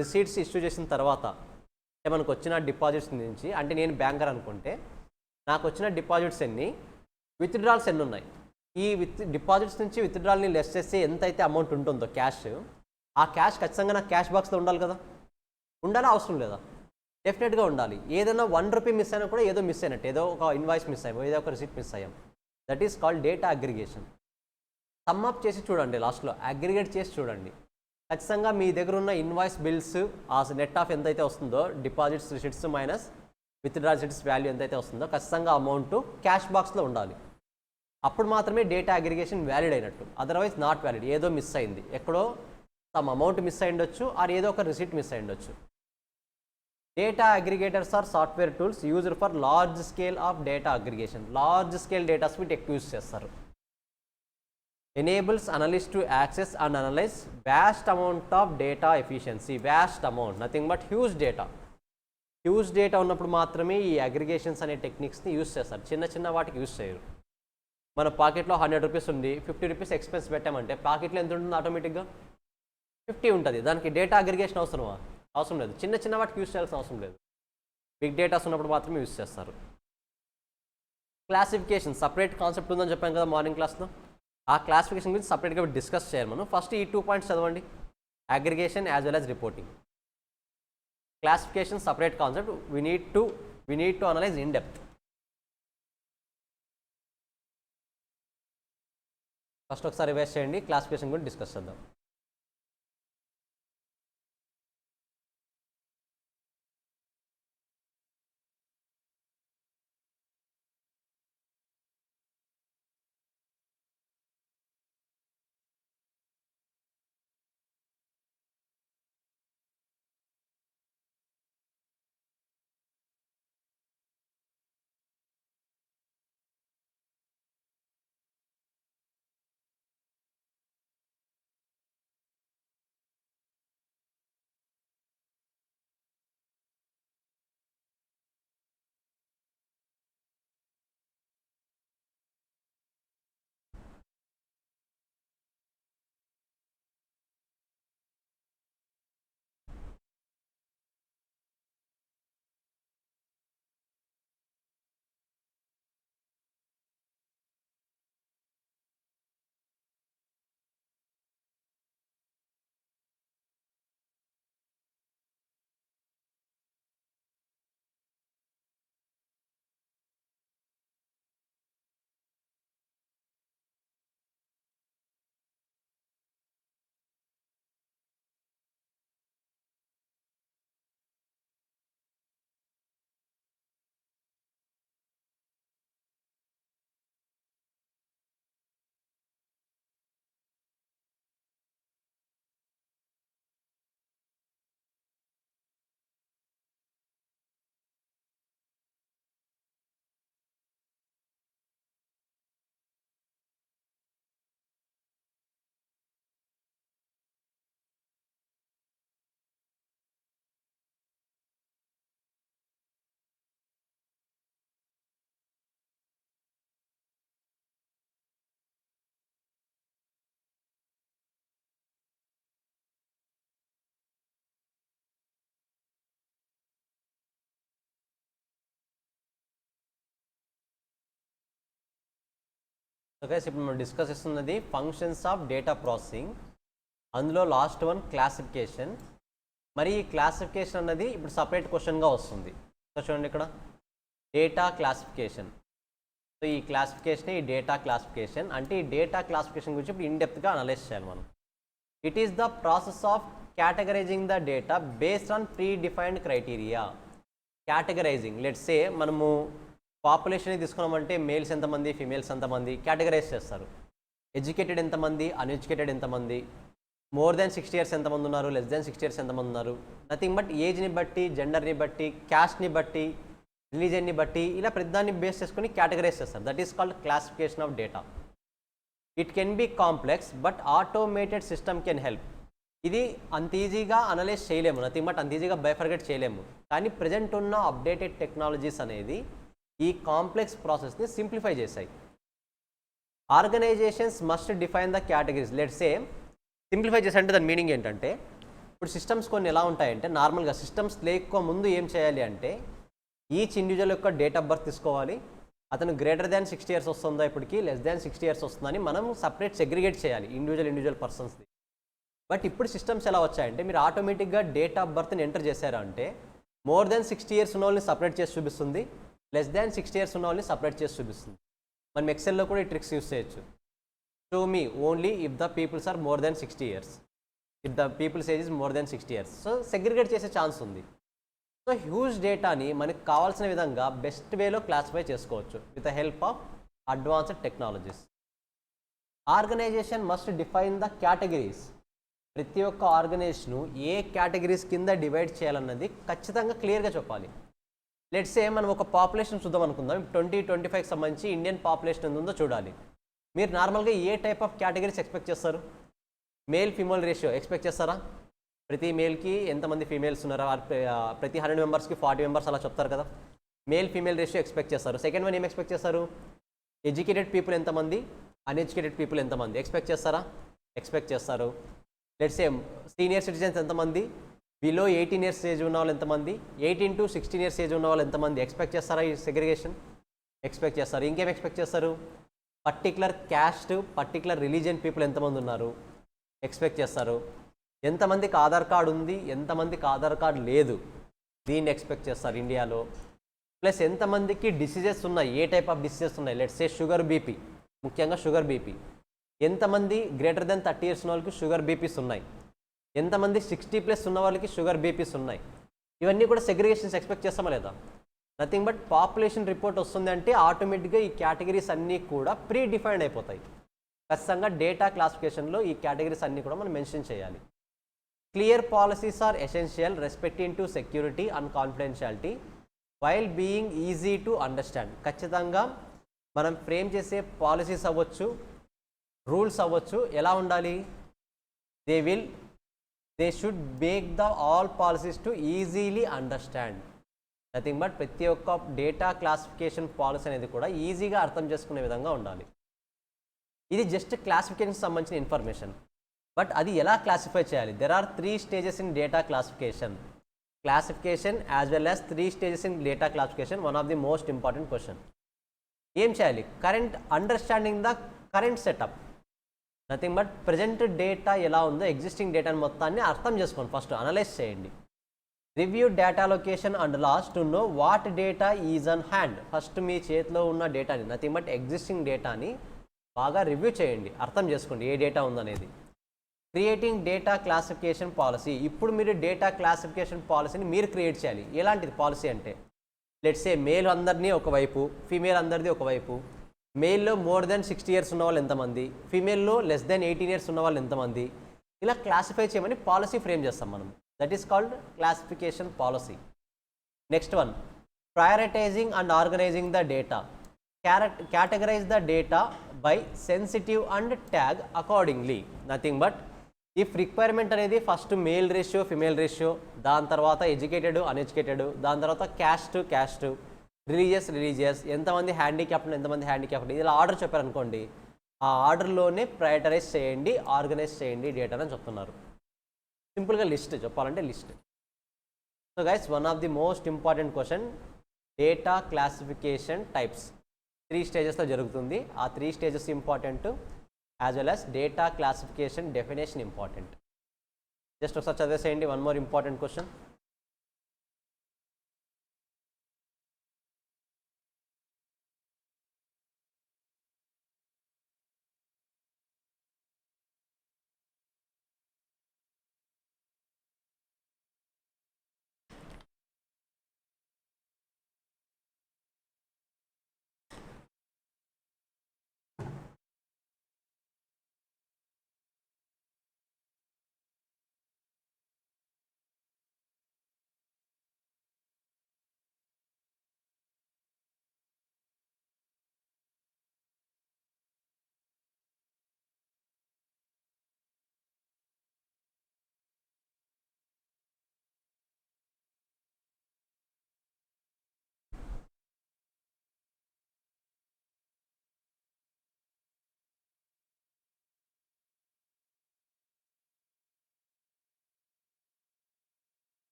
రిసీట్స్ ఇష్యూ చేసిన తర్వాత మనకు వచ్చిన డిపాజిట్స్ నుంచి, అంటే నేను బ్యాంకర్ అనుకుంటే నాకు వచ్చిన డిపాజిట్స్ ఎన్ని, విత్డ్రాల్స్ ఎన్ని ఉన్నాయి, ఈ డిపాజిట్స్ నుంచి విత్డ్రాల్ని లెస్ చేస్తే ఎంతైతే అమౌంట్ ఉంటుందో క్యాష్, ఆ క్యాష్ ఖచ్చితంగా నాకు క్యాష్ బాక్స్లో ఉండాలి కదా, ఉండాలా అవసరం లేదా? డెఫినెట్గా ఉండాలి. ఏదైనా 1 రూపీ మిస్ అయినా కూడా ఏదో మిస్ అయినట్టు, ఏదో ఒక ఇన్వాయిస్ మిస్ అయ్యాం, ఏదో ఒక రిసిప్ట్ మిస్ అయ్యాం. That is called data aggregation. Sum up చేసి చూడండి, లాస్ట్లో అగ్రిగేట్ చేసి చూడండి. ఖచ్చితంగా మీ దగ్గర ఉన్న ఇన్వాయిస్ బిల్స్ ఆ నెట్ ఆఫ్ ఎంతైతే వస్తుందో, deposits receipts minus withdraw receipts value ఎంతైతే వస్తుందో ఖచ్చితంగా అమౌంట్ క్యాష్ బాక్స్లో ఉండాలి. అప్పుడు మాత్రమే డేటా అగ్రిగేషన్ వ్యాలిడ్ అయినట్టు. Otherwise not valid. ఏదో మిస్ అయింది, ఎక్కడో సమ్ అమౌంట్ మిస్ అయి ఉండొచ్చు, ఆర్ ఏదో ఒక రిసిప్ట్ మిస్ అయి ఉండొచ్చు. Data aggregators or software tools used for large scale of data aggregation. Large scale datas వీటి ఎక్కువ యూజ్ చేస్తారు. Enables analyst to access and analyse vast amount of data efficiency. Vast amount, nothing but huge data. Huge data ఉన్నప్పుడు మాత్రమే ఈ aggregations అనే టెక్నిక్స్ని use చేస్తారు. చిన్న చిన్న వాటికి యూజ్ చేయరు. మన పాకెట్లో 100 రూపీస్ ఉంది, 50 రూపీస్ ఎక్స్పెన్స్ పెట్టామంటే పాకెట్లో ఎంత ఉంటుంది? ఆటోమేటిక్గా 50 ఉంటుంది. దానికి డేటా అగ్రిగేషన్ అవసరమా? అవసరం లేదు. చిన్న చిన్న వాటికి యూజ్ చేయాల్సిన అవసరం లేదు. బిగ్ డేటాస్ ఉన్నప్పుడు మాత్రమే యూజ్ చేస్తారు. క్లాసిఫికేషన్ సపరేట్ కాన్సెప్ట్ ఉందని చెప్పాను కదా మార్నింగ్ క్లాస్లో. ఆ క్లాసిఫికేషన్ గురించి సపరేట్గా డిస్కస్ చేయాలి మనం. ఫస్ట్ ఈ 2 పాయింట్స్ చదవండి, aggregation as well as reporting. Classification separate concept, we need to analyse in depth. First ఒకసారి రివైజ్ చేయండి, క్లాసిఫికేషన్ గురించి డిస్కస్ చేద్దాం. ఓకే, ఇప్పుడు మనం డిస్కస్ చేస్తున్నది ఫంక్షన్స్ ఆఫ్ డేటా ప్రాసెసింగ్. అందులో లాస్ట్ వన్ క్లాసిఫికేషన్. మరి ఈ క్లాసిఫికేషన్ అన్నది ఇప్పుడు సపరేట్ క్వశ్చన్గా వస్తుంది. చూడండి ఇక్కడ డేటా క్లాసిఫికేషన్. సో ఈ క్లాసిఫికేషన్, ఈ డేటా క్లాసిఫికేషన్ అంటే ఈ డేటా క్లాసిఫికేషన్ గురించి ఇప్పుడు ఇన్డెప్త్గా అనలైజ్ చేయాలి మనం. It is the process of categorizing the data based on pre-defined criteria. Categorizing, let's say మనము పాపులేషన్ తీసుకున్నామంటే మేల్స్ ఎంతమంది, ఫీమేల్స్ ఎంతమంది కేటగరైజ్ చేస్తారు. ఎడ్యుకేటెడ్ ఎంతమంది, అన్ఎడ్యుకేటెడ్ ఎంతమంది, మోర్ దాన్ 60 years ఎంతమంది ఉన్నారు, లెస్ దాన్ 60 years ఎంతమంది ఉన్నారు, నథింగ్ బట్ ఏజ్ని బట్టి, జెండర్ని బట్టి, క్యాస్ట్ని బట్టి, రిలీజన్ని బట్టి ఇలా ప్రతిదాన్ని బేస్ చేసుకొని కేటగరైజ్ చేస్తారు. That is called classification of data. It can be complex but automated system can help. ఇది అంత ఈజీగా అనలైజ్ చేయలేము, నథింగ్ బట్ అంత ఈజీగా బైఫర్గెట్ చేయలేము. కానీ ప్రజెంట్ ఉన్న అప్డేటెడ్ టెక్నాలజీస్ అనేది ఈ కాంప్లెక్స్ ప్రాసెస్ని సింప్లిఫై చేశాయి. Organisations must define the categories. Let's say simplify చేశారంటే దాని మీనింగ్ ఏంటంటే, ఇప్పుడు సిస్టమ్స్ కొన్ని ఎలా ఉంటాయంటే, నార్మల్గా సిస్టమ్స్ లేక ముందు ఏం చేయాలి అంటే, ఈచ్ ఇండివిజువల్ యొక్క డేట్ ఆఫ్ బర్త్ తీసుకోవాలి. అతను గ్రేటర్ దాన్ 60 years వస్తుందా, ఇప్పటికి లెస్ దాన్ 60 years వస్తుందని మనం సపరేట్ సెగ్రిగేట్ చేయాలి ఇండివిజువల్ పర్సన్స్ది. బట్ ఇప్పుడు సిస్టమ్స్ ఎలా వచ్చాయంటే మీరు ఆటోమేటిక్గా డేట్ ఆఫ్ బర్త్ని ఎంటర్ చేశారా అంటే మోర్ దెన్ 60 ఇయర్స్ ఉన్న వాళ్ళని సపరేట్ చేసి చూపిస్తుంది, లెస్ దాన్ 60 ఇయర్స్ ఉన్న వాళ్ళని సపరేట్ చేసి చూపిస్తుంది. మనం ఎక్సెల్లో కూడా ఈ ట్రిక్స్ యూస్ చేయొచ్చు. Show me only if the peoples are more than 60 years, if the peoples age is more than 60 years. So segregate చేసే ఛాన్స్ ఉంది. సో హ్యూజ్ డేటాని మనకు కావాల్సిన విధంగా బెస్ట్ వేలో క్లాసిఫై చేసుకోవచ్చు with the help of advanced technologies. Organisation must define the categories. ప్రతి ఒక్క ఆర్గనైజేషను ఏ కేటగిరీస్ కింద డివైడ్ చేయాలన్నది ఖచ్చితంగా క్లియర్గా చెప్పాలి. లెట్స్ సే మనం ఒక పాపులేషన్ చూద్దాం అనుకుందాం. 2025కి సంబంధించి ఇండియన్ పాపులేషన్ ఎంత ఉందో చూడాలి. మీరు నార్మల్గా ఏ టైప్ ఆఫ్ కేటగిరీస్ ఎక్స్పెక్ట్ చేస్తారు? మేల్ ఫీమేల్ రేషియో ఎక్స్పెక్ట్ చేస్తారా? ప్రతి మేల్కి ఎంతమంది ఫీమేల్స్ ఉన్నారా, ప్రతి 100 మెంబర్స్కి 40 మెంబర్స్ అలా చెప్తారు కదా. మేల్ ఫీమేల్ రేషియో ఎక్స్పెక్ట్ చేస్తారు. సెకండ్ వన్ ఏం ఎక్స్పెక్ట్ చేస్తారు? ఎడ్యుకేటెడ్ పీపుల్ ఎంతమంది, అన్ఎడ్యుకేటెడ్ పీపుల్ ఎంతమంది ఎక్స్పెక్ట్ చేస్తారా? ఎక్స్పెక్ట్ చేస్తారు. లెట్స్ సే సీనియర్ సిటిజన్స్ ఎంతమంది, బిలో 18 ఇయర్స్ ఏజ్ ఉన్న వాళ్ళు ఎంతమంది, 18 to 16 ఇయర్స్ ఏజ్ ఉన్న వాళ్ళు ఎంతమంది ఎక్స్పెక్ట్ చేస్తారా? ఈ సెగ్రిగేషన్ ఎక్స్పెక్ట్ చేస్తారు. ఇంకేం ఎక్స్పెక్ట్ చేస్తారు? Particular caste, particular religion people ఎంతమంది ఉన్నారు ఎక్స్పెక్ట్ చేస్తారు. ఎంతమందికి ఆధార్ కార్డు ఉంది, ఎంతమందికి ఆధార్ కార్డు లేదు దీన్ని ఎక్స్పెక్ట్ చేస్తారు ఇండియాలో. ప్లస్ ఎంతమందికి డిసీజెస్ ఉన్నాయి, ఏ టైప్ ఆఫ్ డిసీజెస్ ఉన్నాయి. లెట్స్ సే షుగర్ బీపీ, ముఖ్యంగా షుగర్ బీపీ. ఎంతమంది గ్రేటర్ దెన్ 30 ఇయర్స్ ఉన్న వాళ్ళకి షుగర్ బీపీస్ ఉన్నాయి, ఎంతమంది 60+ ఉన్న వాళ్ళకి షుగర్ బీపీస్ ఉన్నాయి. ఇవన్నీ కూడా సెగ్రిగేషన్స్ ఎక్స్పెక్ట్ చేస్తామా లేదా? నథింగ్ బట్ పాపులేషన్ రిపోర్ట్ వస్తుంది అంటే ఆటోమేటిక్గా ఈ కేటగిరీస్ అన్నీ కూడా ప్రీ డిఫైన్డ్ అయిపోతాయి. ఖచ్చితంగా డేటా క్లాసిఫికేషన్లో ఈ కేటగిరీస్ అన్నీ కూడా మనం మెన్షన్ చేయాలి. Clear policies are essential respecting to security and confidentiality while being easy to understand. ఖచ్చితంగా మనం ఫ్రేమ్ చేసే పాలసీస్ అవ్వచ్చు, రూల్స్ అవ్వచ్చు, ఎలా ఉండాలి? They should make the all policies to easily understand. Nothing but ప్రతి ఒక్క డేటా క్లాసిఫికేషన్ పాలసీ అనేది కూడా ఈజీగా అర్థం చేసుకునే విధంగా ఉండాలి. ఇది జస్ట్ క్లాసిఫికేషన్కి సంబంధించిన ఇన్ఫర్మేషన్. బట్ అది ఎలా క్లాసిఫై చేయాలి? There are 3 stages in data classification as well as 3 stages in data classification. One of the most important question. ఏం చేయాలి? Current understanding the current setup. Nothing but present data ఎలా ఉందో, existing డేటాని మొత్తాన్ని అర్థం చేసుకోండి, ఫస్ట్ అనలైజ్ చేయండి. Review data location and laws to know what data is on hand. ఫస్ట్ మీ చేతిలో ఉన్న డేటాని, నథింగ్ బట్ ఎగ్జిస్టింగ్ డేటాని బాగా రివ్యూ చేయండి, అర్థం చేసుకోండి ఏ డేటా ఉందనేది. Creating data classification policy. ఇప్పుడు మీరు డేటా క్లాసిఫికేషన్ పాలసీని మీరు క్రియేట్ చేయాలి. ఎలాంటిది పాలసీ అంటే, లెట్స్ సే మేల్ అందరినీ ఒకవైపు, ఫీమేల్ అందరిది ఒకవైపు. మేల్లో మోర్ దెన్ 60 ఇయర్స్ ఉన్న వాళ్ళు ఎంతమంది, ఫీమేల్లో లెస్ దెన్ 18 ఇయర్స్ ఉన్న వాళ్ళు ఎంతమంది, ఇలా క్లాసిఫై చేయమని పాలసీ ఫ్రేమ్ చేస్తాం మనం. That is called classification policy. Next one, prioritising and organising the data. categorize the data by sensitive and tag accordingly. Nothing but if requirement అనేది first male ratio, female ratio, దాని తర్వాత educated, uneducated, దాని తర్వాత caste, religious, ఎంతమంది handicapped, ఎంతమంది handicapped, ఇలా order చెప్పారనుకోండి, ఆ ఆర్డర్లోనే ప్రయారిటైజ్ చేయండి, ఆర్గనైజ్ చేయండి డేటాని చెప్తున్నారు. సింపుల్గా లిస్ట్ చెప్పాలంటే list. So guys, one of the most important question, data classification types 3 స్టేజెస్లో జరుగుతుంది. ఆ 3 stages important, as well as data classification definition important. Just ఒకసారి చదివేసేయండి. One more important question.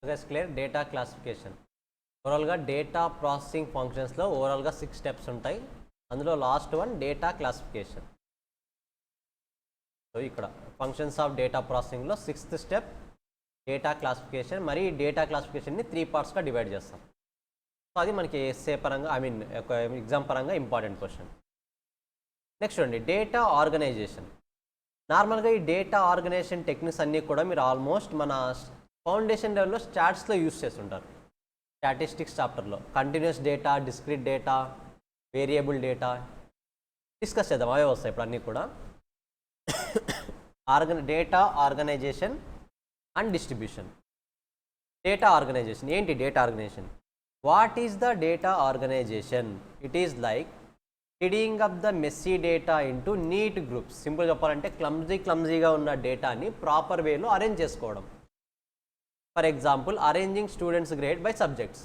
Guys clear. Data classification ఓవరాల్గా data processing ఫంక్షన్స్లో ఓవరాల్గా 6 steps ఉంటాయి. అందులో last one data classification. So ఇక్కడ ఫంక్షన్స్ ఆఫ్ డేటా ప్రాసెసింగ్లో 6th స్టెప్ డేటా క్లాసిఫికేషన్. మరి డేటా క్లాసిఫికేషన్ని 3 పార్ట్స్గా డివైడ్ చేస్తాం. సో అది మనకి ఎస్ఏ పరంగా ఒక ఎగ్జామ్ పరంగా ఇంపార్టెంట్ క్వశ్చన్. నెక్స్ట్ చూడండి డేటా ఆర్గనైజేషన్. నార్మల్గా ఈ డేటా ఆర్గనైజేషన్ టెక్నిక్స్ అన్నీ కూడా మీరు ఆల్మోస్ట్ మన ఫౌండేషన్ లెవెల్లో స్టాట్స్లో యూస్ చేస్తుంటారు. స్టాటిస్టిక్స్ చాప్టర్లో continuous data, discrete data, variable data discuss చేద్దాం. అవే వస్తాయి ఇప్పుడు అన్నీ కూడా. Data organisation and distribution. Data organisation ఏంటి? Data organisation, what is the data organisation? It is like hiding up the messy data into neat groups. Simple చెప్పాలంటే క్లమ్జీగా ఉన్న డేటాని ప్రాపర్ వేలో అరేంజ్ చేసుకోవడం. For example arranging students grade by subjects.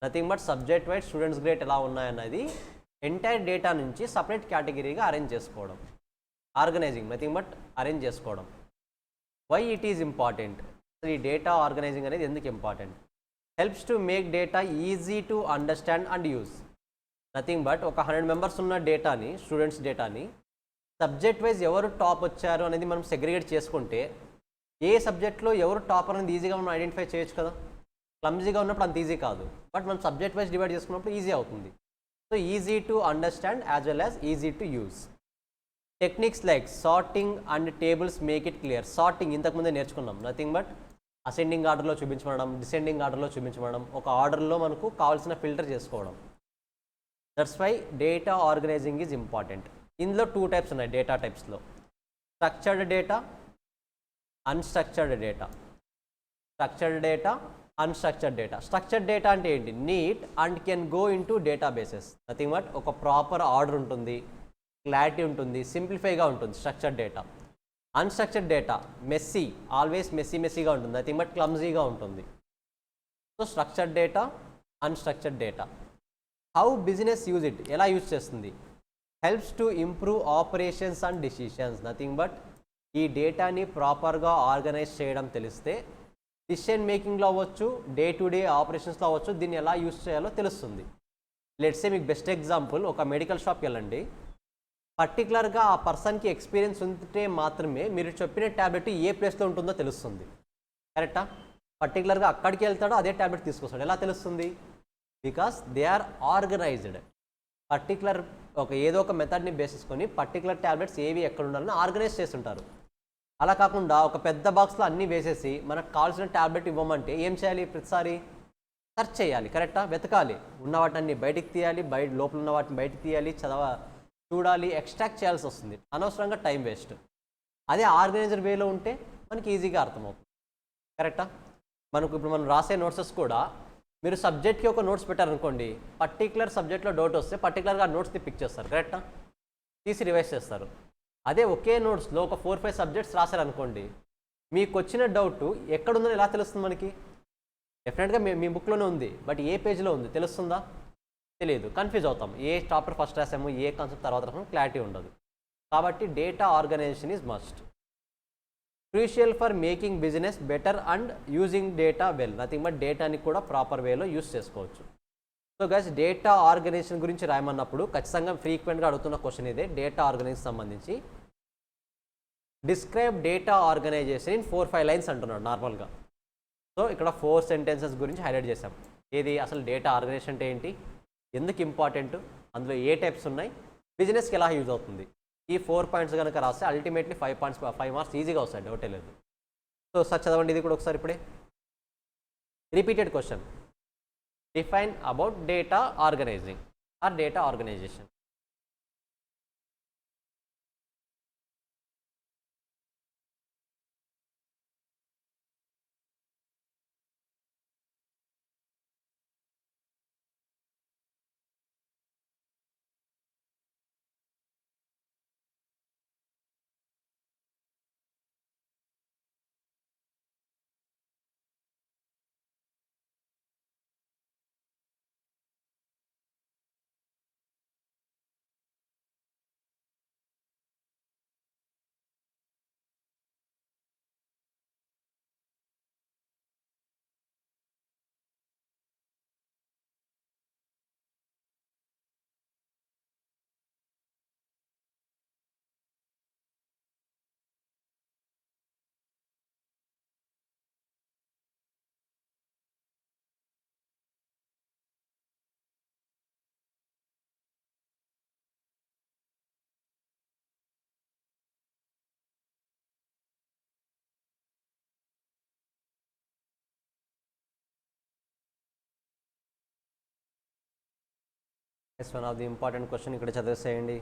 Nothing but subject wise students grade ఎలా ఉన్నాయన్నది entire data నుంచి separate కేటగిరీగా arrange చేసుకోవడం. ఆర్గనైజింగ్ నథింగ్ బట్ అరేంజ్ చేసుకోవడం. Why it is important? ఈ డేటా ఆర్గనైజింగ్ అనేది ఎందుకు important? Helps to make data easy to understand and use. Nothing but ఒక 100 members ఉన్న డేటాని, స్టూడెంట్స్ డేటాని సబ్జెక్ట్ వైజ్ ఎవరు టాప్ వచ్చారు అనేది మనం సెగ్రిగేట్ చేసుకుంటే ఏ సబ్జెక్ట్లో ఎవరు టాపర్ అనేది ఈజీగా మనం ఐడెంటిఫై చేయొచ్చు కదా. క్లమ్జీగా ఉన్నప్పుడు అంత ఈజీ కాదు, బట్ మనం సబ్జెక్ట్ వైజ్ డివైడ్ చేసుకున్నప్పుడు ఈజీ అవుతుంది. So easy to understand as well as easy to use. Techniques like sorting and tables make it clear. Sorting ఇంతకుముందే నేర్చుకున్నాం. నథింగ్ బట్ అసెండింగ్ ఆర్డర్లో చూపించడం, డిసెండింగ్ ఆర్డర్లో చూపించడం, ఒక ఆర్డర్లో మనకు కావాల్సిన ఫిల్టర్ చేసుకోవడం. That's why data organising is important. ఇందులో 2 టైప్స్ ఉన్నాయి డేటా టైప్స్లో. Structured data, unstructured data. Structured data, unstructured data. Structured data అంటే ఏంటి? Neat and can go in to data bases. Nothing but ఒక ప్రాపర్ ఆర్డర్ ఉంటుంది, clarity ఉంటుంది, సింప్లిఫైగా ఉంటుంది structured data. Unstructured data messy, always మెస్సీగా ఉంటుంది, నథింగ్ బట్ క్లమ్జీగా ఉంటుంది. So structured data, unstructured data. How business use it, ఎలా యూజ్ చేస్తుంది? Helps to improve operations and decisions. Nothing but ఈ డేటాని ప్రాపర్గా ఆర్గనైజ్ చేయడం తెలిస్తే డిసిషన్ మేకింగ్లో అవ్వచ్చు, డే టు డే ఆపరేషన్స్లో అవ్వచ్చు, దీన్ని ఎలా యూజ్ చేయాలో తెలుస్తుంది. లెట్స్ సే మీకు బెస్ట్ ఎగ్జాంపుల్, ఒక మెడికల్ షాప్కి వెళ్ళండి. పర్టికులర్గా ఆ పర్సన్కి ఎక్స్పీరియన్స్ ఉంటే మాత్రమే మీరు చెప్పిన ట్యాబ్లెట్ ఏ ప్లేస్లో ఉంటుందో తెలుస్తుంది. కరెక్టా? పర్టికులర్గా అక్కడికి వెళ్తాడో అదే ట్యాబ్లెట్ తీసుకొస్తాడు. ఎలా తెలుస్తుంది? Because they are organised. Particular ఏదో ఒక మెథడ్ని బేస్ చేసుకొని పర్టికులర్ ట్యాబ్లెట్స్ ఏవి ఎక్కడ ఉండాలని ఆర్గనైజ్ చేస్తుంటారు. అలా కాకుండా ఒక పెద్ద బాక్స్లో అన్నీ వేసేసి మనకు కావాల్సిన ట్యాబ్లెట్ ఇవ్వమంటే ఏం చేయాలి? ప్రతిసారి సెర్చ్ చేయాలి. కరెక్టా? వెతకాలి, ఉన్న వాటిని బయటికి తీయాలి, లోపల ఉన్న వాటిని బయటికి తీయాలి, చూడాలి, ఎక్స్ట్రాక్ట్ చేయాల్సి వస్తుంది. అనవసరంగా టైం వేస్ట్. అదే ఆర్గనైజర్ వేలో ఉంటే మనకి ఈజీగా అర్థమవుతుంది. కరెక్టా? ఇప్పుడు మనం రాసే నోట్సెస్ కూడా మీరు సబ్జెక్ట్కి ఒక నోట్స్ పెట్టారనుకోండి, పర్టికులర్ సబ్జెక్ట్లో డౌట్ వస్తే పర్టికులర్గా ఆ నోట్స్ని పిక్ చేస్తారు. కరెక్టా? తీసి రివైజ్ చేస్తారు. అదే ఒకే నోట్స్లో ఒక 4-5 సబ్జెక్ట్స్ రాశారనుకోండి, మీకు వచ్చిన డౌట్ ఎక్కడుందో ఎలా తెలుస్తుంది మనకి? డెఫినెట్గా మీ బుక్లోనే ఉంది, బట్ ఏ పేజ్లో ఉంది తెలుస్తుందా? తెలియదు, కన్ఫ్యూజ్ అవుతాం. ఏ చాప్టర్ ఫస్ట్ రాసాము, ఏ కాన్సెప్ట్ తర్వాత రాసాము, క్లారిటీ ఉండదు. కాబట్టి data organisation is must. Crucial for making business better and using data well. Nothing but డేటాని కూడా ప్రాపర్ వేలో యూజ్ చేసుకోవచ్చు. సో గైస్, డేటా ఆర్గనైజేషన్ గురించి రాయమన్నప్పుడు ఖచ్చితంగా ఫ్రీక్వెంట్గా అడుగుతున్న క్వశ్చన్ ఇదే. డేటా ఆర్గనైజేషన్ సంబంధించి describe data organisation in 4-5 lines అంటున్నాడు నార్మల్గా. సో ఇక్కడ 4 సెంటెన్సెస్ గురించి హైలైట్ చేశాం. ఏది అసలు డేటా ఆర్గనైజేషన్ అంటే ఏంటి, ఎందుకు ఇంపార్టెంట్, అందులో ఏ టైప్స్ ఉన్నాయి, బిజినెస్కి ఎలా యూజ్ అవుతుంది. ఈ 4 పాయింట్స్ కనుక రాస్తే అల్టిమేట్లీ 5 మార్క్స్ ఈజీగా వస్తాయి, డౌటే లేదు. సో సార్ చదవండి ఇది కూడా ఒకసారి ఇప్పుడే. Repeated question, define about data organising or data organisation. Yes one of the important question ఇక్కడ చదివేసేయండి.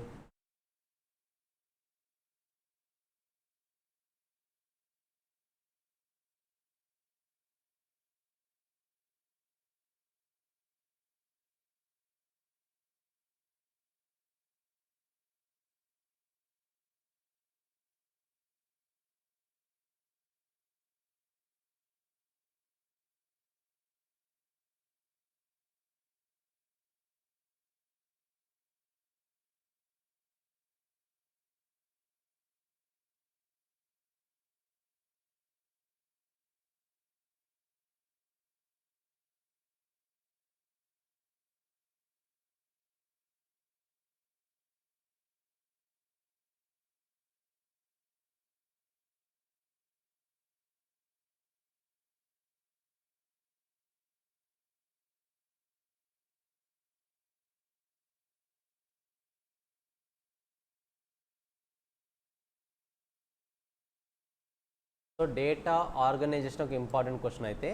సో డేటా ఆర్గనైజేషన్ ఒక ఇంపార్టెంట్ క్వశ్చన్ అయితే,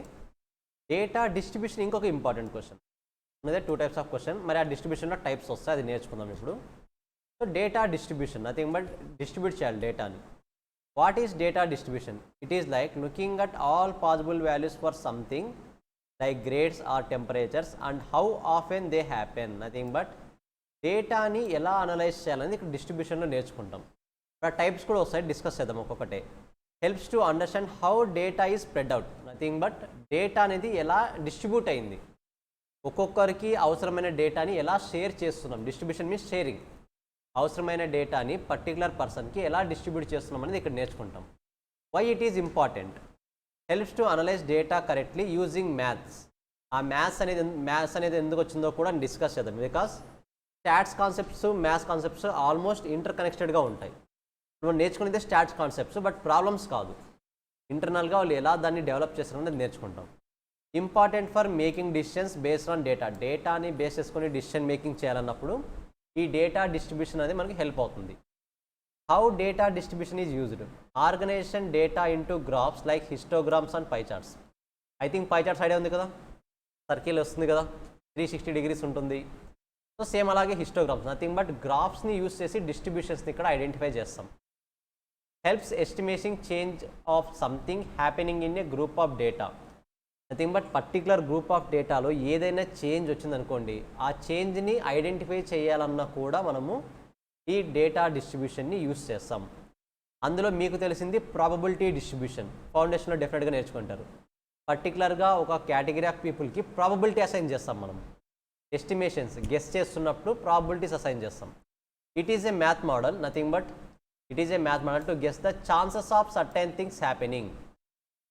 డేటా డిస్ట్రిబ్యూషన్ ఇంకొక ఇంపార్టెంట్ క్వశ్చన్. అదే 2 టైప్స్ ఆఫ్ క్వశ్చన్. మరి ఆ డిస్ట్రిబ్యూషన్లో టైప్స్ వస్తాయి, అది నేర్చుకుందాం ఇప్పుడు. So data distribution nothing but distribute చేయాలి డేటాని. What is data distribution? It is like looking at all possible values for something like grades or temperatures and how often they happen. Nothing but డేటాని ఎలా analyse చేయాలని ఇక్కడ డిస్ట్రిబ్యూషన్లో నేర్చుకుంటాం. ఇక్కడ types కూడా వస్తాయి, డిస్కస్ చేద్దాం ఒక్కొక్కటే. Helps to understand how data is spread out. Nothing but data అనేది ఎలా డిస్ట్రిబ్యూట్ అయింది, ఒక్కొక్కరికి అవసరమైన డేటాని ఎలా షేర్ చేస్తున్నాం. Distribution means sharing. అవసరమైన డేటాని పర్టికులర్ పర్సన్కి ఎలా డిస్ట్రిబ్యూట్ చేస్తున్నాం అనేది ఇక్కడ నేర్చుకుంటాం. Why it is important? Helps to analyse data correctly using maths. ఆ మ్యాథ్స్ అనేది ఎందుకు వచ్చిందో కూడా డిస్కస్ చేద్దాం. Because stats concepts, maths concepts almost inter కనెక్టెడ్గా ఉంటాయి. మనం నేర్చుకునేది స్టాట్స్ కాన్సెప్ట్స్, బట్ ప్రాబ్లమ్స్ కాదు. ఇంటర్నల్గా వాళ్ళు ఎలా దాన్ని డెవలప్ చేస్తారనేది నేర్చుకుంటాం. Important for making decisions based on data. డేటాని బేస్ చేసుకొని డిసిషన్ మేకింగ్ చేయాలన్నప్పుడు ఈ డేటా డిస్ట్రిబ్యూషన్ అనేది మనకి హెల్ప్ అవుతుంది. How data distribution is used? Organisation data into graphs like histograms and pie charts. I think pie charts idea ఉంది కదా, circle వస్తుంది కదా, 360 డిగ్రీస్ ఉంటుంది. సో సేమ్ అలాగే హిస్టోగ్రామ్స్ నథింగ్ బట్ గ్రాఫ్స్ని యూజ్ చేసి డిస్ట్రిబ్యూషన్స్ని ఇక్కడ ఐడెంటిఫై చేస్తాం. Helps estimating change of something happening in A group of data. Nothing but particular group of డేటాలో ఏదైనా చేంజ్ వచ్చిందనుకోండి, ఆ చేంజ్ని ఐడెంటిఫై చేయాలన్నా కూడా మనము ఈ డేటా డిస్ట్రిబ్యూషన్ని యూస్ చేస్తాం. అందులో మీకు తెలిసింది ప్రాబబిలిటీ డిస్ట్రిబ్యూషన్. ఫౌండేషన్లో డెఫినెట్గా నేర్చుకుంటారు. పర్టికులర్గా ఒక కేటగిరీ ఆఫ్ పీపుల్కి ప్రాబబిలిటీ అసైన్ చేస్తాం మనం. ఎస్టిమేషన్స్ గెస్ చేస్తున్నప్పుడు ప్రాబబిలిటీస్ అసైన్ చేస్తాం. It is a math model nothing but it is a math model to guess the chances of certain things happening.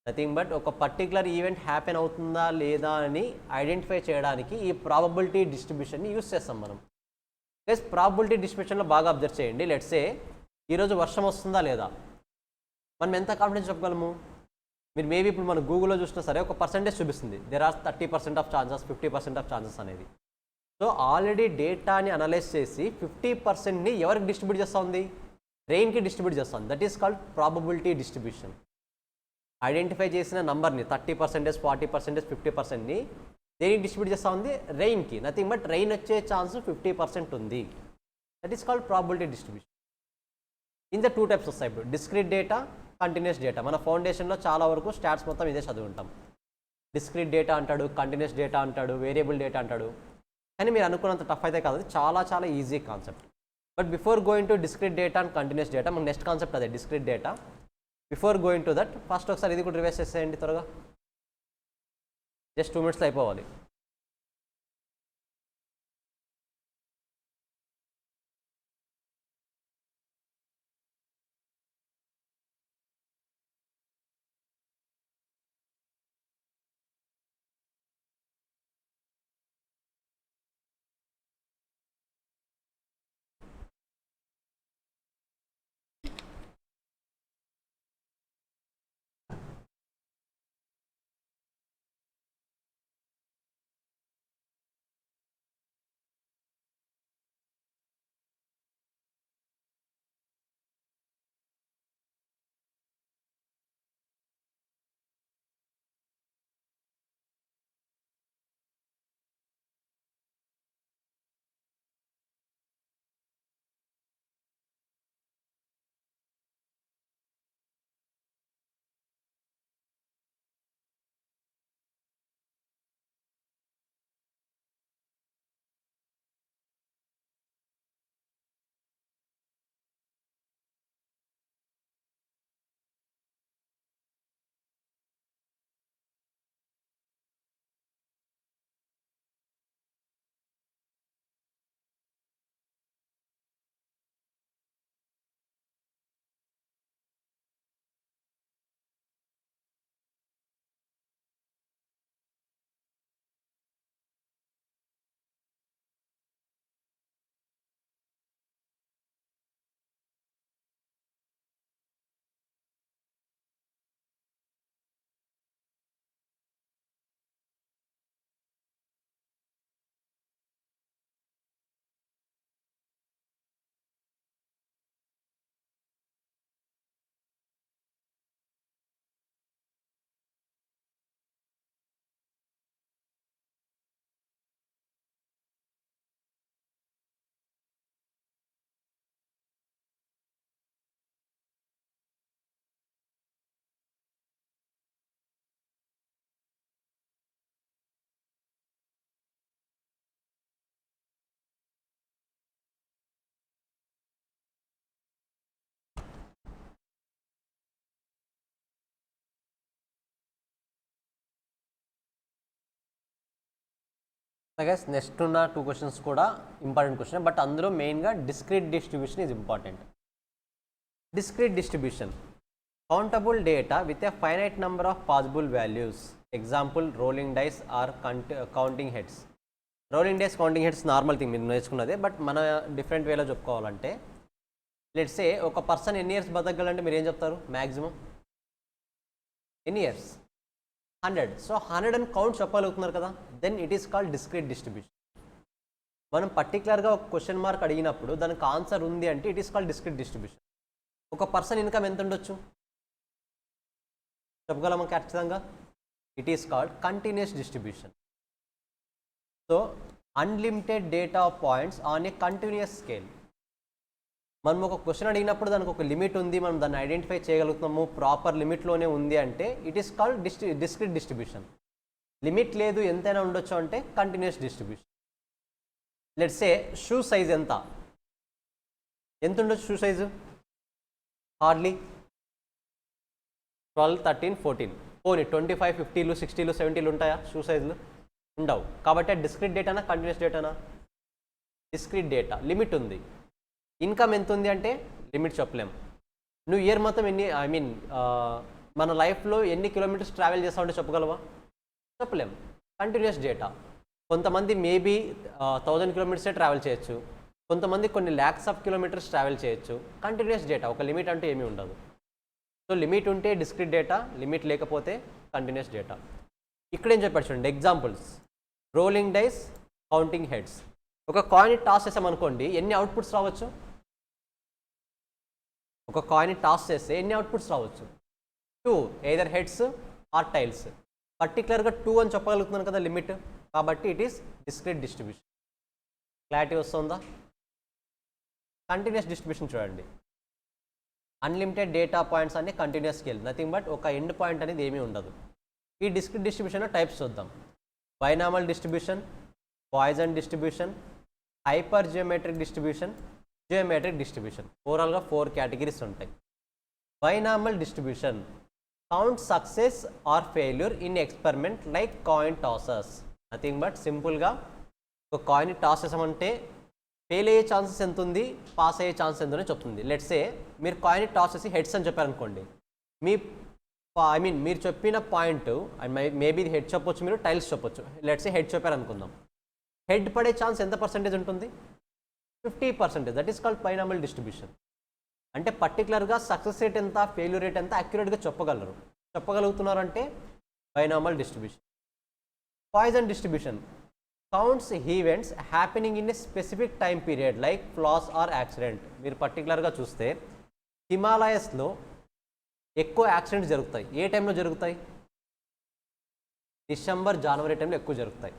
Nothing but ఒక పర్టికులర్ ఈవెంట్ హ్యాపెన్ అవుతుందా లేదా అని identify చేయడానికి ఈ ప్రాబబిలిటీ డిస్ట్రిబ్యూషన్ని యూస్ చేస్తాం మనం. ప్లస్ ప్రాబబిలిటీ డిస్ట్రిబ్యూషన్లో బాగా అబ్జర్వ్ చేయండి. లెట్సే ఈరోజు వర్షం వస్తుందా లేదా, మనం ఎంత కాన్ఫిడెన్స్ చెప్పగలము? మీరు మేబీ ఇప్పుడు మన గూగుల్లో చూసినా సరే ఒక పర్సెంటేజ్ చూపిస్తుంది. There are 30% of chances, 50% of chances అనేది. సో ఆల్రెడీ డేటాని అనలైజ్ చేసి 50%ని ఎవరికి డిస్ట్రిబ్యూట్ చేస్తూ ఉంది? రెయిన్కి డిస్ట్రిబ్యూట్ చేస్తుంది. That is called probability distribution. Identify చేసిన నంబర్ని 30%, 40%, 50%ని దేనికి డిస్ట్రిబ్యూట్ చేస్తూ ఉంది? రెయిన్కి. నథింగ్ బట్ రెయిన్ వచ్చే ఛాన్స్ 50% ఉంది. That is called probability distribution. ఇంత 2 టైప్స్ వస్తాయి ఇప్పుడు, డిస్క్రీట్ డేటా, కంటిన్యూస్ డేటా. మన ఫౌండేషన్లో చాలా వరకు స్టాట్స్ మొత్తం ఇదే చదువుకుంటాం. డిస్క్రీట్ డేటా అంటాడు, కంటిన్యూస్ డేటా అంటాడు, వేరియబుల్ డేటా అంటాడు. కానీ మీరు అనుకున్నంత టఫ్ అయితే కాదు, చాలా చాలా easy concept. But before going to discrete data and continuous data, మన నెక్స్ట్ కాన్సెప్ట్ అదే discrete data. Before going to that first ఒకసారి ఇది కూడా రివైజ్ చేసేయండి త్వరగా. జస్ట్ 2 minutesలో అయిపోవాలి. గైస్ నెక్స్ట్ ఉన్న 2 క్వశ్చన్స్ కూడా ఇంపార్టెంట్ క్వశ్చన్, బట్ అందులో మెయిన్గా discrete distribution is important. Discrete distribution, countable data with a finite number of possible values. Example rolling dice or counting heads. Rolling dice, counting heads normal thing మీరు నేర్చుకున్నదే, but మన different వేలో చెప్పుకోవాలంటే let's say ఒక person ఎన్ని years బతకగలంటే మీరు ఏం చెప్తారు? మ్యాక్సిమం ఎన్ని ఇయర్స్? 100. సో 100 అని కౌంట్ చెప్పగలుగుతున్నారు కదా, then it is called discrete distribution. మనం పర్టికులర్గా ఒక క్వశ్చన్ మార్క్ అడిగినప్పుడు దానికి ఆన్సర్ ఉంది అంటే it is called discrete distribution. ఒక పర్సన్ ఇన్కమ్ ఎంత ఉండొచ్చు చెప్పగలమా ఖచ్చితంగా? It is called continuous distribution. So unlimited data points on a continuous scale. మనం ఒక క్వశ్చన్ అడిగినప్పుడు దానికి ఒక లిమిట్ ఉంది, మనం దాన్ని ఐడెంటిఫై చేయగలుగుతున్నాము, ప్రాపర్ లిమిట్లోనే ఉంది అంటే it is called discrete distribution. Limit లేదు ఎంతైనా ఉండొచ్చు అంటే continuous distribution. Let's say shoe size ఎంత ఉండొచ్చు? Shoe size hardly 12, 13, 14. పోనీ 25, 50, 60, 70 ఉంటాయా షూ సైజులు? ఉండవు. కాబట్టి discrete డేటానా continuous డేటానా? Discrete data. Limit ఉంది. ఇన్కమ్ ఎంత ఉంది అంటే లిమిట్ చెప్పలేము. నువ్వు ఇయర్ మొత్తం మన లైఫ్లో ఎన్ని కిలోమీటర్స్ ట్రావెల్ చేస్తావంటే చెప్పగలవా? చెప్పలేము. Continuous data. కొంతమంది మేబీ 1000 కిలోమీటర్సే ట్రావెల్ చేయొచ్చు, కొంతమంది కొన్ని ల్యాక్స్ ఆఫ్ కిలోమీటర్స్ ట్రావెల్ చేయొచ్చు. Continuous data. ఒక లిమిట్ అంటూ ఏమీ ఉండదు. సో లిమిట్ ఉంటే డిస్క్రీట్ డేటా, లిమిట్ లేకపోతే కంటిన్యూస్ డేటా. ఇక్కడేం చెప్పాడు చూడండి examples. Rolling dice, counting heads. ఒక కాయిన్ టాస్ చేసామనుకోండి, ఎన్ని అవుట్పుట్స్ రావచ్చు? ఒక కాయిన్ టాస్ చేస్తే ఎన్ని అవుట్పుట్స్ రావచ్చు? 2, ఎయిదర్ హెడ్స్ ఆర్ టైల్స్. పర్టికులర్గా 2 అని చెప్పగలుగుతున్నాను కదా లిమిట్, కాబట్టి it is discrete distribution. Clarity వస్తుందా? కంటిన్యూస్ డిస్ట్రిబ్యూషన్ చూడండి. అన్లిమిటెడ్ డేటా పాయింట్స్ అన్ని కంటిన్యూస్ స్కేల్, నథింగ్ బట్ ఒక ఎండ్ పాయింట్ అనేది ఏమీ ఉండదు. ఈ డిస్క్రీట్ డిస్ట్రిబ్యూషన్లో టైప్స్ చూద్దాం. Binomial distribution, Poisson distribution, hyper geometric distribution, geometric distribution. ఓవరాల్గా 4 కేటగిరీస్ ఉంటాయి. Binomial distribution, count success or failure in experiment like coin టాసెస్. Nothing but సింపుల్గా ఒక కాయిన్ టాస్ చేసామంటే ఫెయిల్ అయ్యే ఛాన్సెస్ ఎంత ఉంది, పాస్ అయ్యే ఛాన్సెస్ ఎంత ఉందో చెప్తుంది. లెట్స్ సే మీరు కాయిన్ టాస్ చేసి హెడ్స్ అని చెప్పారనుకోండి, మీరు చెప్పిన పాయింట్ మేబీ ఇది హెడ్ చెప్పొచ్చు, మీరు టైల్స్ చెప్పొచ్చు. లెట్స్ సే హెడ్ చెప్పారనుకుందాం. హెడ్ పడే ఛాన్స్ ఎంత పర్సెంటేజ్ ఉంటుంది? 50%. That is called binomial distribution. అంటే పర్టికులర్గా సక్సెస్ రేట్ ఎంత, ఫెయిల్యూర్ రేట్ ఎంత యాక్యురేట్గా చెప్పగలుగుతున్నారంటే binomial distribution. Poisson distribution, counts events happening in a specific time period like flaws or accident. మీరు పర్టికులర్గా చూస్తే హిమాలయస్లో ఎక్కువ యాక్సిడెంట్స్ జరుగుతాయి. ఏ టైంలో జరుగుతాయి? డిసెంబర్, జనవరి టైంలో ఎక్కువ జరుగుతాయి.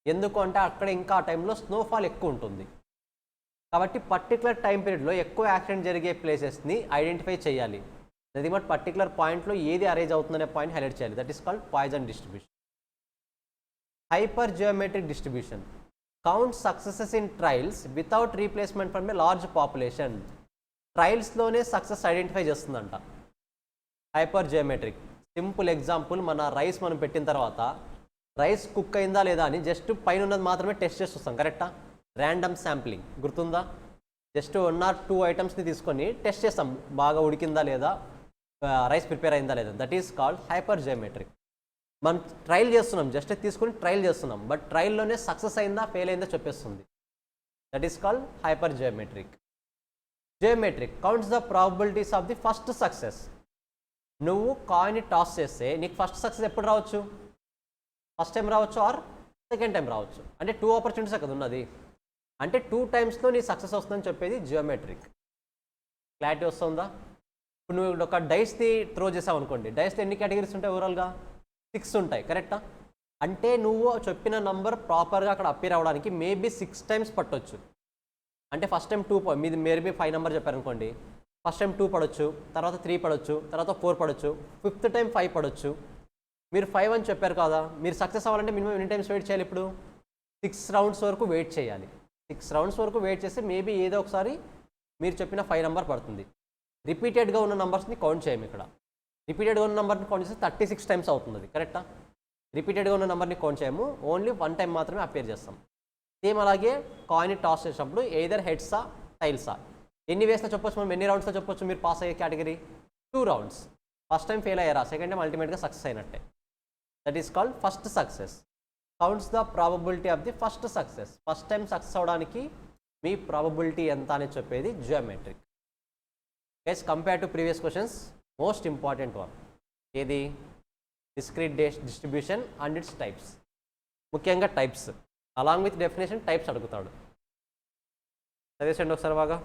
ఎందుకు అంటే అక్కడ ఇంకా ఆ టైంలో స్నోఫాల్ ఎక్కువ ఉంటుంది. కాబట్టి పర్టికులర్ టైం పీరియడ్లో ఎక్కువ యాక్సిడెంట్ జరిగే ప్లేసెస్ని ఐడెంటిఫై చేయాలి. అది బట్ పర్టికులర్ పాయింట్లో ఏది అరేంజ్ అవుతుందనే పాయింట్ హైలైట్ చేయాలి. That is called Poisson distribution. Hyper geometric distribution, count successes in trials without replacement from a large population. ట్రయల్స్లోనే సక్సెస్ ఐడెంటిఫై చేస్తుందంట హైపర్ జియోమెట్రిక్. సింపుల్ ఎగ్జాంపుల్, మన రైస్ మనం పెట్టిన తర్వాత రైస్ కుక్ అయిందా లేదా అని జస్ట్ పైన ఉన్నది మాత్రమే టెస్ట్ చేసి వస్తాం, కరెక్టా? ర్యాండమ్ శాంప్లింగ్ గుర్తుందా? జస్ట్ 1 or 2 ఐటమ్స్ని తీసుకొని టెస్ట్ చేస్తాం, బాగా ఉడికిందా లేదా, రైస్ ప్రిపేర్ అయిందా లేదా. That is called hyper geometric. మనం ట్రయల్ చేస్తున్నాం, జస్ట్ తీసుకొని ట్రయల్ చేస్తున్నాం, బట్ ట్రయల్లోనే సక్సెస్ అయిందా ఫెయిల్ అయిందా చెప్పేస్తుంది. That is called hyper geometric. Geometric counts the probabilities of the first success. నువ్వు కాయిన్ టాస్ చేస్తే నీకు ఫస్ట్ సక్సెస్ ఎప్పుడు రావచ్చు? ఫస్ట్ టైం రావచ్చు ఆర్ సెకండ్ టైం రావచ్చు. అంటే 2 ఆపర్చునిటీస్ అక్కడ ఉన్నది. అంటే 2 టైమ్స్లో నీ సక్సెస్ వస్తుందని చెప్పేది జియోమెట్రిక్. క్లారిటీ వస్తుందా? ఇప్పుడు నువ్వు ఒక డైస్ని త్రో చేసావు అనుకోండి, డైస్లో ఎన్ని కేటగిరీస్ ఉంటాయి? ఓవరాల్గా 6 ఉంటాయి, కరెక్టా? అంటే నువ్వు చెప్పిన నంబర్ ప్రాపర్గా అక్కడ అప్పీర్ అవ్వడానికి మేబీ 6 టైమ్స్ పట్టొచ్చు. అంటే ఫస్ట్ టైం 2 మీది మేబీ 5 నెంబర్ చెప్పారనుకోండి, ఫస్ట్ టైం 2 పడవచ్చు, తర్వాత 3 పడవచ్చు, తర్వాత 4 పడవచ్చు, 5th టైం 5 పడవచ్చు. మీరు 5 అని చెప్పారు కదా, మీరు సక్సెస్ అవ్వాలంటే మినిమం ఎన్ని టైమ్స్ వెయిట్ చేయాలి? ఇప్పుడు 6 రౌండ్స్ వరకు వెయిట్ చేయాలి. 6 రౌండ్స్ వరకు వెయిట్ చేస్తే మేబీ ఏదో ఒకసారి మీరు చెప్పిన 5 నెంబర్ పడుతుంది. రిపీటెడ్గా ఉన్న నెంబర్స్ని కౌంట్ చేయము. ఇక్కడ రిపీటెడ్గా ఉన్న నెంబర్ని కౌంట్ చేస్తే 36 టైమ్స్ అవుతుంది, కరెక్టా? రిపీటెడ్గా ఉన్న నెంబర్ని కౌంట్ చేయము, ఓన్లీ వన్ టైం మాత్రమే అపేర్ చేస్తాం. సేమ్ అలాగే కాయిన్ టాస్ చేసినప్పుడు ఎయిదర్ హెడ్సా టైల్సా, ఎన్ని వేసినా చెప్పొచ్చు మనం, ఎన్ని రౌండ్స్లో చెప్పొచ్చు మీరు పాస్ అయ్యే category 2 rounds. First time fail అయ్యారా, సెకండ్ టైం అల్టిమేట్గా సక్సెస్ అయినట్టే. That is called first success. Counts the probability of the first success. First time success అవడానికి మీ ప్రాబబిలిటీ ఎంత అని చెప్పేది geometric. Guys compare to previous questions most important one ఏది, discrete distribution and its types. ముఖ్యంగా types along with definition types అడుగుతాడు. చదివేసండి ఒకసారి బాగా.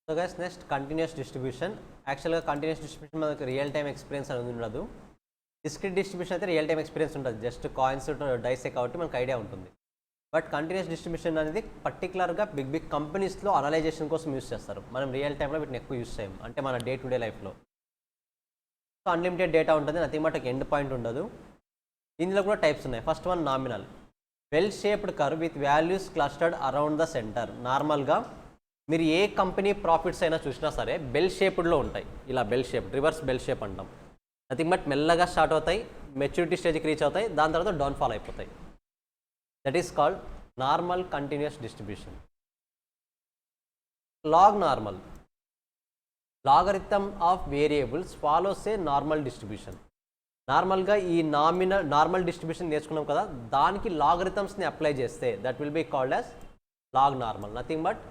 So guys next continuous distribution. యాక్చువల్గా కంటిన్యూస్ డిస్ట్రిబ్యూషన్ మనకు రియల్ టైమ్ ఎక్స్పీరియన్స్ అనేది ఉండదు. డిస్క్రీట్ డిస్ట్రిబ్యూషన్ అయితే రియల్ టైమ్ ఎక్స్పీరియన్స్ ఉంటుంది, జస్ట్ కాయిన్స్ డైసే కాబట్టి మనకు ఐడియా ఉంటుంది. బట్ కంటిన్యూస్ డిస్ట్రిబ్యూషన్ అనేది పర్టికులర్గా బిగ్ కంపెనీస్లో అనలైజేషన్ కోసం యూస్ చేస్తారు. మనం రియల్ టైంలో వీటిని ఎక్కువ యూస్ చేయం, అంటే మన డే టు డే లైఫ్లో. సో అన్లిమిటెడ్ డేటా ఉంటుంది, నథింగ్ బట్ ఎండ్ పాయింట్ ఉండదు. ఇందులో కూడా టైప్స్ ఉన్నాయి. First one nominal. Well shaped curve with values clustered around the centre. నార్మల్గా మీరు ఏ కంపెనీ ప్రాఫిట్స్ అయినా చూసినా సరే బెల్ షేప్డ్లో ఉంటాయి. ఇలా bell shape, reverse bell shape అంటాం. నథింగ్ బట్ మెల్లగా స్టార్ట్ అవుతాయి, మెచ్యూరిటీ స్టేజ్కి రీచ్ అవుతాయి, దాని తర్వాత డౌన్ఫాల్ అయిపోతాయి. That is called normal continuous distribution. Log normal. Logarithm of variables follows a normal distribution. నార్మల్గా ఈ నార్మల్ డిస్ట్రిబ్యూషన్ నేర్చుకున్నాం కదా, దానికి లాగరిథమ్స్ని అప్లై చేస్తే that will be called as log normal. Nothing but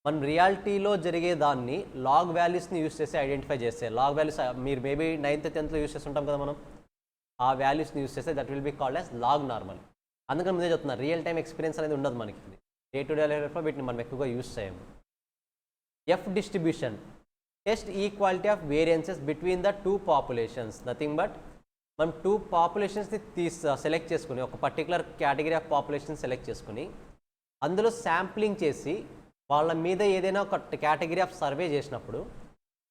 మనం రియాలిటీలో జరిగే దాన్ని లాగ్ వాల్యూస్ని యూస్ చేసి ఐడెంటిఫై చేస్తే, లాగ్ వాల్యూస్ మీరు మేబీ 9th 10thలో యూస్ చేస్తుంటాం కదా మనం, ఆ వాల్యూస్ని యూస్ చేస్తే that will be called as log normal. అందుకని ముందే చెప్తున్నారు, రియల్ టైమ్ ఎక్స్పీరియన్స్ అనేది ఉండదు మనకి, డే టు డే లైఫ్లో వీటిని మనం ఎక్కువగా యూస్ చేయము. F distribution. Test equality of variances between the two populations. Nothing but మనం టూ పాపులేషన్స్ని సెలెక్ట్ చేసుకుని, ఒక particular category of population select చేసుకుని అందులో శాంప్లింగ్ చేసి వాళ్ళ మీద ఏదైనా ఒక కేటగిరీ ఆఫ్ సర్వే చేసినప్పుడు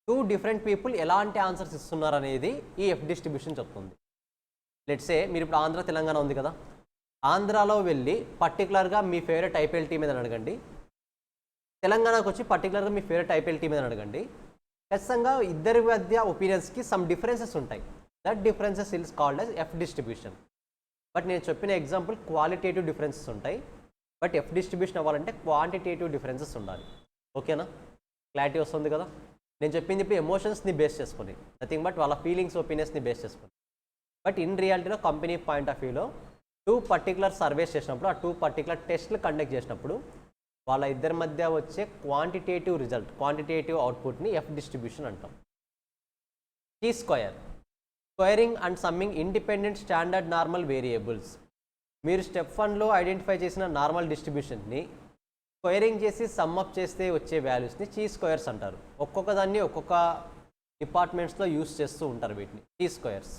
2 డిఫరెంట్ పీపుల్ ఎలాంటి ఆన్సర్స్ ఇస్తున్నారు అనేది ఈ ఎఫ్ డిస్ట్రిబ్యూషన్ చెప్తుంది. లెట్సే మీరు ఇప్పుడు ఆంధ్ర తెలంగాణ ఉంది కదా, ఆంధ్రాలో వెళ్ళి పర్టికులర్గా మీ ఫేవరెట్ ఐపీఎల్ టీమ్ మీద అడగండి, తెలంగాణకు వచ్చి పర్టికులర్గా మీ ఫేవరెట్ ఐపీఎల్ టీమ్ మీద అడగండి, ఖచ్చితంగా ఇద్దరి మధ్య ఒపీనియన్స్కి సమ్ డిఫరెన్సెస్ ఉంటాయి. That differences is called as if distribution. But నేను చెప్పిన ఎగ్జాంపుల్ క్వాలిటేటివ్ డిఫరెన్సెస్ ఉంటాయి, బట్ ఎఫ్ డిస్ట్రిబ్యూషన్ అవ్వాలంటే క్వాంటిటేటివ్ డిఫరెన్సెస్ ఉండాలి. ఓకేనా, క్లారిటీ వస్తుంది కదా. నేను చెప్పింది ఇప్పుడు ఎమోషన్స్ని బేస్ చేసుకుని, నథింగ్ బట్ వాళ్ళ ఫీలింగ్స్ ఒపీనియన్స్ని బేస్ చేసుకుని. బట్ ఇన్ రియాలిటీలో కంపెనీ పాయింట్ ఆఫ్ వ్యూలో 2 పర్టికులర్ సర్వేస్ చేసినప్పుడు, ఆ 2 పర్టికులర్ టెస్ట్లు కండక్ట్ చేసినప్పుడు వాళ్ళ ఇద్దరి మధ్య వచ్చే క్వాంటిటేటివ్ రిజల్ట్, క్వాంటిటేటివ్ అవుట్పుట్ని ఎఫ్ డిస్ట్రిబ్యూషన్ అంటాం. T square. Squaring and summing independent standard normal variables. మీరు స్టెప్ 1లో ఐడెంటిఫై చేసిన నార్మల్ డిస్ట్రిబ్యూషన్ని స్క్వేరింగ్ చేసి సమ్ అప్ చేస్తే వచ్చే వాల్యూస్ని చీ స్క్వేర్స్ అంటారు. ఒక్కొక్క దాన్ని ఒక్కొక్క డిపార్ట్మెంట్స్లో యూస్ చేస్తూ ఉంటారు వీటిని చీ squares.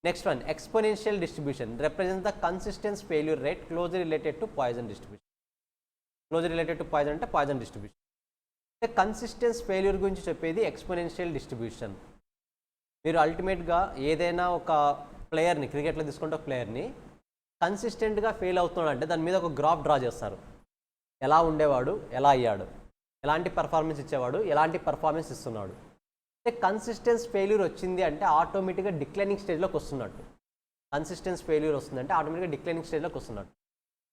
Next one, exponential distribution represents the consistence failure rate closely related to Poisson distribution. Closely related to poison అంటే పాయిజన్ డిస్ట్రిబ్యూషన్. అంటే కన్సిస్టెన్స్ ఫెయిల్యూర్ గురించి చెప్పేది ఎక్స్పోనెన్షియల్ డిస్ట్రిబ్యూషన్. మీరు అల్టిమేట్గా ఏదైనా ఒక ప్లేయర్ని, క్రికెట్లో తీసుకుంటే ఒక ప్లేయర్ని కన్సిస్టెంట్గా ఫెయిల్ అవుతున్నాడు అంటే దాని మీద ఒక గ్రాఫ్ డ్రా చేస్తారు. ఎలా ఉండేవాడు, ఎలా అయ్యాడు, ఎలాంటి పర్ఫార్మెన్స్ ఇచ్చేవాడు, ఎలాంటి పర్ఫార్మెన్స్ ఇస్తున్నాడు. అంటే కన్సిస్టెన్స్ ఫెయిల్యూర్ వచ్చింది అంటే ఆటోమేటిక్గా డిక్లైనింగ్ స్టేజ్లోకి వస్తున్నట్టు. కన్సిస్టెన్స్ ఫెయిల్యూర్ వస్తుందంటే ఆటోమేటిక్గా డిక్లైనింగ్ స్టేజ్లోకి వస్తున్నట్టు.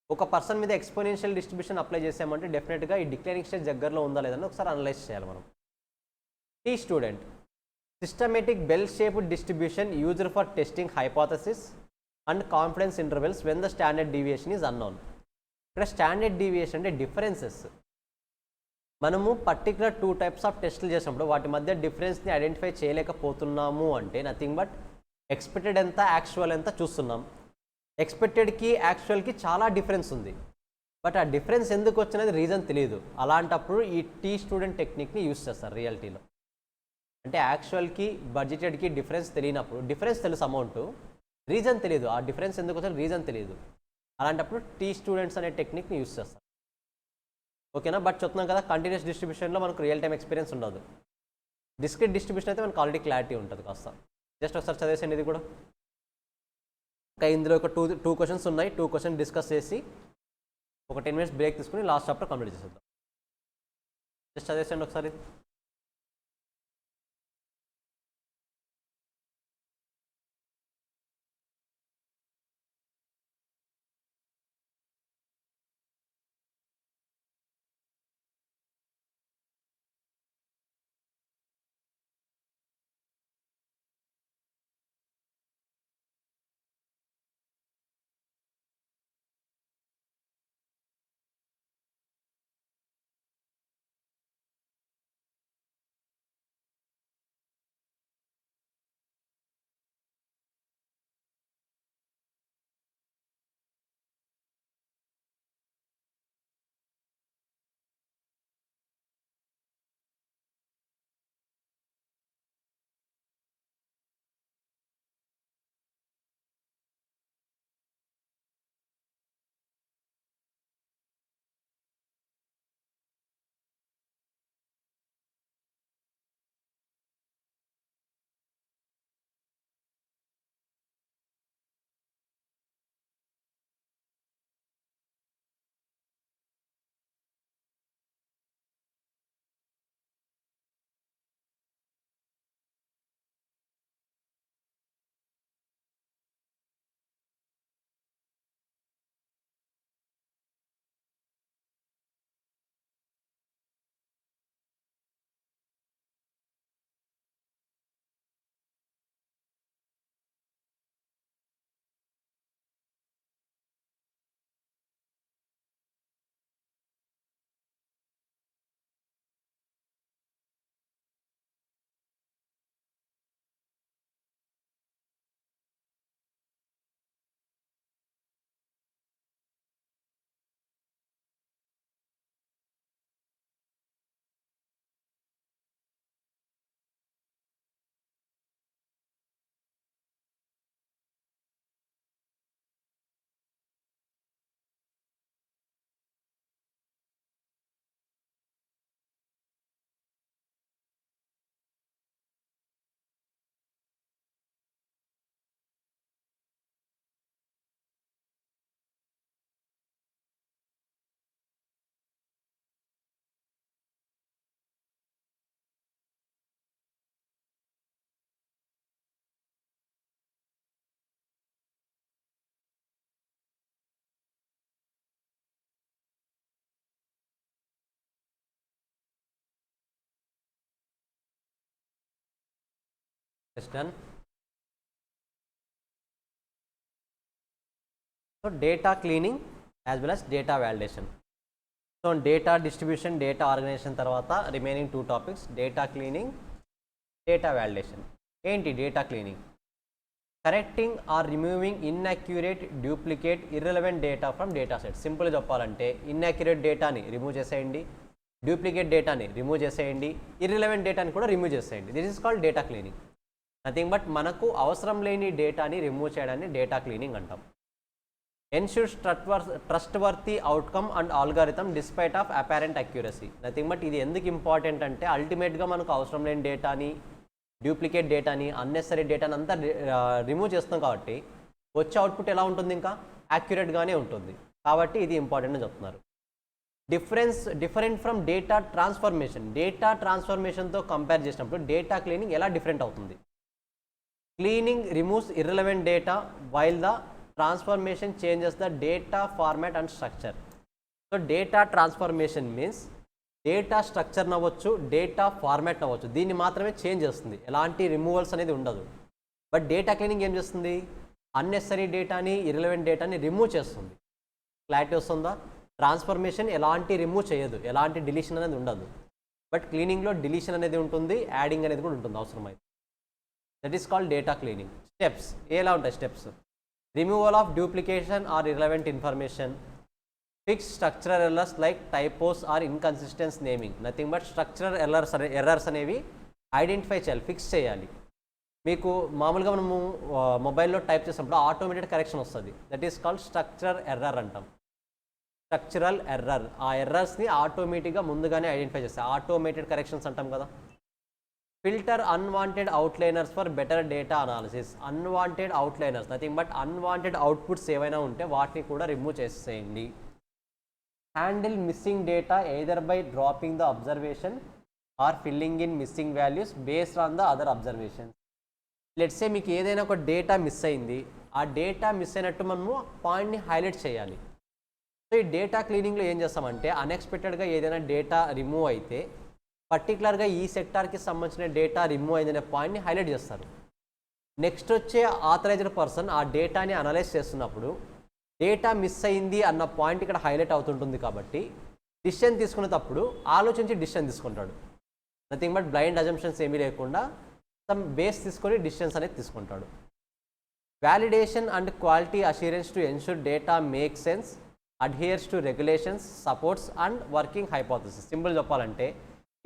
ఒక పర్సన్ మీద ఎక్స్పోనెన్షియల్ డిస్ట్రిబ్యూషన్ అప్లై చేసామంటే డెఫినెట్గా ఈ డిక్లైనింగ్ స్టేజ్ దగ్గరలో ఉందా లేదని ఒకసారి అనలైజ్ చేయాలి మనం. T student, systematic bell shaped distribution used for testing hypothesis and confidence intervals when the standard deviation is unknown. ఇక్కడ స్టాండర్డ్ డీవియేషన్ అంటే డిఫరెన్సెస్. మనము పర్టికులర్ 2 టైప్స్ ఆఫ్ టెస్టులు చేసినప్పుడు వాటి మధ్య డిఫరెన్స్ని ఐడెంటిఫై చేయలేకపోతున్నాము అంటే నథింగ్ బట్ ఎక్స్పెక్టెడ్ ఎంత, యాక్చువల్ ఎంత చూస్తున్నాం. ఎక్స్పెక్టెడ్కి యాక్చువల్కి చాలా డిఫరెన్స్ ఉంది, బట్ ఆ డిఫరెన్స్ ఎందుకు వచ్చినది రీజన్ తెలియదు. అలాంటప్పుడు ఈ టీ స్టూడెంట్ టెక్నిక్ని యూస్ చేస్తారు రియాలిటీలో. అంటే యాక్చువల్కి బడ్జెటెడ్కి డిఫరెన్స్ తెలియనప్పుడు, డిఫరెన్స్ తెలుసు అమౌంట్, రీజన్ తెలియదు, ఆ డిఫరెన్స్ ఎందుకు వచ్చిన రీజన్ తెలియదు. అలాంటప్పుడు టీ స్టూడెంట్స్ అనే టెక్నిక్ని యూస్ చేస్తారు. ఓకేనా? బట్ చెప్తున్నాం కదా, కంటిన్యూస్ డిస్ట్రిబ్యూషన్లో మనకు రియల్ టైం ఎక్స్పీరియన్స్ ఉండదు. డిస్క్రీట్ డిస్ట్రిబ్యూషన్ అయితే మనకు ఆల్రెడీ క్లారిటీ ఉంటుంది కాస్త. జస్ట్ ఒకసారి చదివేసండి ఇది కూడా. ఇంకా ఇందులో ఒక టూ క్వశ్చన్స్ ఉన్నాయి. 2 క్వశ్చన్ డిస్కస్ చేసి ఒక 10 minutes బ్రేక్ తీసుకుని లాస్ట్ చాప్టర్ కంప్లీట్ చేసేద్దాం. జస్ట్ చదివేసండి ఒకసారి. Done. So data cleaning as well as data validation. So data distribution, data organization tarvata remaining 2 topics, data cleaning, data validation. ఏంటి data cleaning? Correcting or removing inaccurate, duplicate, irrelevant data from data set. సింపుల్గా చెప్పాలంటే inaccurate డేటాని remove చేసేయండి, duplicate డేటాని remove చేసేయండి, irrelevant డేటాని కూడా remove చేసేయండి. This is called data cleaning. Nothing but మనకు అవసరం లేని డేటాని రిమూవ్ చేయడాన్ని డేటా క్లీనింగ్ అంటాం. Ensures trustworthy outcome and algorithm despite of apparent accuracy. Nothing but ఇది ఎందుకు ఇంపార్టెంట్ అంటే అల్టిమేట్గా మనకు అవసరం లేని డేటాని, డూప్లికేట్ డేటాని, అన్నెసరీ డేటాని అంతా రిమూవ్ చేస్తాం కాబట్టి వచ్చే అవుట్పుట్ ఎలా ఉంటుంది, ఇంకా యాక్యురేట్గానే ఉంటుంది. కాబట్టి ఇది ఇంపార్టెంట్ అని చెప్తున్నారు. Different from data transformation. Data ట్రాన్స్ఫర్మేషన్తో కంపేర్ చేసినప్పుడు డేటా క్లీనింగ్ ఎలా డిఫరెంట్ అవుతుంది? Cleaning removes irrelevant data while the transformation changes the data format and structure. So data transformation means data structure అవ్వచ్చు, డేటా ఫార్మాట్ అవ్వచ్చు, దీన్ని మాత్రమే చేంజ్ చేస్తుంది, ఎలాంటి రిమూవల్స్ అనేది ఉండదు. బట్ డేటా క్లీనింగ్ ఏం చేస్తుంది? అన్నెసరీ డేటాని, ఇర్రెలవెంట్ డేటాని రిమూవ్ చేస్తుంది. క్లారిటీ వస్తుందా? ట్రాన్స్ఫర్మేషన్ ఎలాంటి రిమూవ్ చేయదు, ఎలాంటి డిలీషన్ అనేది ఉండదు. బట్ క్లీనింగ్లో డిలీషన్ అనేది ఉంటుంది, యాడింగ్ అనేది కూడా ఉంటుంది అవసరమైతే. That is called data cleaning. Steps ఎలా ఉంటాయి? Steps: removal of duplication or irrelevant information, fix structural errors like typos or inconsistence naming. Nothing but structural errors అనేవి ఐడెంటిఫై చేయాలి, ఫిక్స్ చేయాలి. మీకు మామూలుగా మనము మొబైల్లో టైప్ చేసినప్పుడు ఆటోమేటెడ్ కరెక్షన్ వస్తుంది, that is called structural error అంటాం. స్ట్రక్చరల్ ఎర్రర్, ఆ ఎర్రర్స్ని ఆటోమేటిక్గా ముందుగానే ఐడెంటిఫై చేస్తాయి, ఆటోమేటెడ్ కరెక్షన్స్ అంటాం కదా. Filter unwanted outliners for better data analysis. Unwanted outliners, nothing but unwanted outputs ఏవైనా ఉంటే వాటిని కూడా రిమూవ్ చేసేయండి. Handle missing data either by dropping the observation or filling in missing values based on the other observation. Let's say మీకు ఏదైనా ఒక data miss అయింది, ఆ డేటా మిస్ అయినట్టు మనము పాయింట్ని హైలైట్ చేయాలి. సో ఈ డేటా క్లీనింగ్లో ఏం చేస్తామంటే అన్ఎక్స్పెక్టెడ్గా ఏదైనా డేటా రిమూవ్ అయితే పర్టికులర్గా ఈ సెక్టార్కి సంబంధించిన డేటా రిమూవ్ అయిందనే పాయింట్ని హైలైట్ చేస్తారు. నెక్స్ట్ వచ్చే ఆథరైజ్డ్ పర్సన్ ఆ డేటాని అనలైజ్ చేస్తున్నప్పుడు డేటా మిస్ అయింది అన్న పాయింట్ ఇక్కడ హైలైట్ అవుతుంటుంది కాబట్టి డిసిషన్ తీసుకునేటప్పుడు ఆలోచించి డిసిషన్ తీసుకుంటాడు. నథింగ్ బట్ బ్లైండ్ అజంప్షన్స్ ఏమీ లేకుండా సమ్ బేస్ తీసుకొని డిసిషన్స్ అనేది తీసుకుంటాడు. Validation and quality assurance to ensure data make sense, adheres to regulations, supports and working hypothesis. Simple చెప్పాలంటే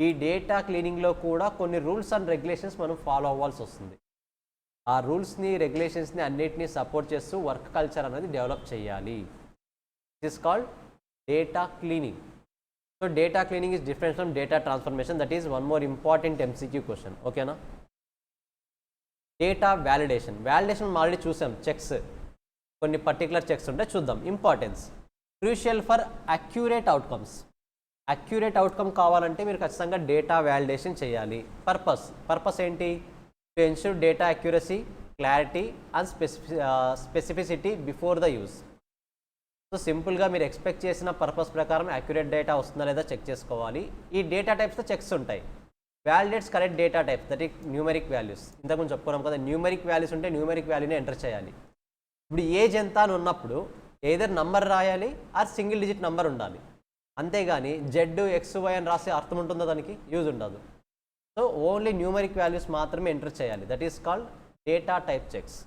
ఈ డేటా క్లీనింగ్లో కూడా కొన్ని రూల్స్ అండ్ రెగ్యులేషన్స్ మనం ఫాలో అవ్వాల్సి వస్తుంది. ఆ రూల్స్ని, రెగ్యులేషన్స్ని అన్నిటినీ సపోర్ట్ చేస్తూ వర్క్ కల్చర్ అనేది డెవలప్ చేయాలి. It is called data cleaning. So data cleaning is different from data transformation. That is one more important MCQ question. ఓకేనా? Data validation. వ్యాలిడేషన్ మనం ఆల్రెడీ చూసాం, చెక్స్, కొన్ని పర్టికులర్ చెక్స్ ఉంటాయి, చూద్దాం. Importance: crucial for accurate outcomes. Accurate outcome కావాలంటే మీరు ఖచ్చితంగా data validation చేయాలి. పర్పస్ ఏంటి? To ensure data accuracy, clarity and specificity before the use. So సింపుల్గా మీరు ఎక్స్పెక్ట్ చేసిన పర్పస్ ప్రకారం అక్యురేట్ డేటా వస్తుందా లేదా చెక్ చేసుకోవాలి. ఈ డేటా టైప్స్తో చెక్స్ ఉంటాయి. Validates correct data types, that is numeric values. ఇంతకుముందు చెప్పుకున్నాం కదా, న్యూమెరిక్ వాల్యూస్ ఉంటే న్యూమెరిక్ వాల్యూని ఎంటర్ చేయాలి. ఇప్పుడు ఏజ్ ఎంత అని ఉన్నప్పుడు ఏదర్ నంబర్ రాయాలి ఆర్ సింగిల్ డిజిట్ నంబర్ ఉండాలి. అంతేగాని జెడ్ ఎక్స్ వై అని రాసే అర్థం ఉంటుందో, దానికి యూజ్ ఉండదు. సో ఓన్లీ న్యూమరిక్ వాల్యూస్ మాత్రమే ఎంటర్ చేయాలి. That is called data type checks.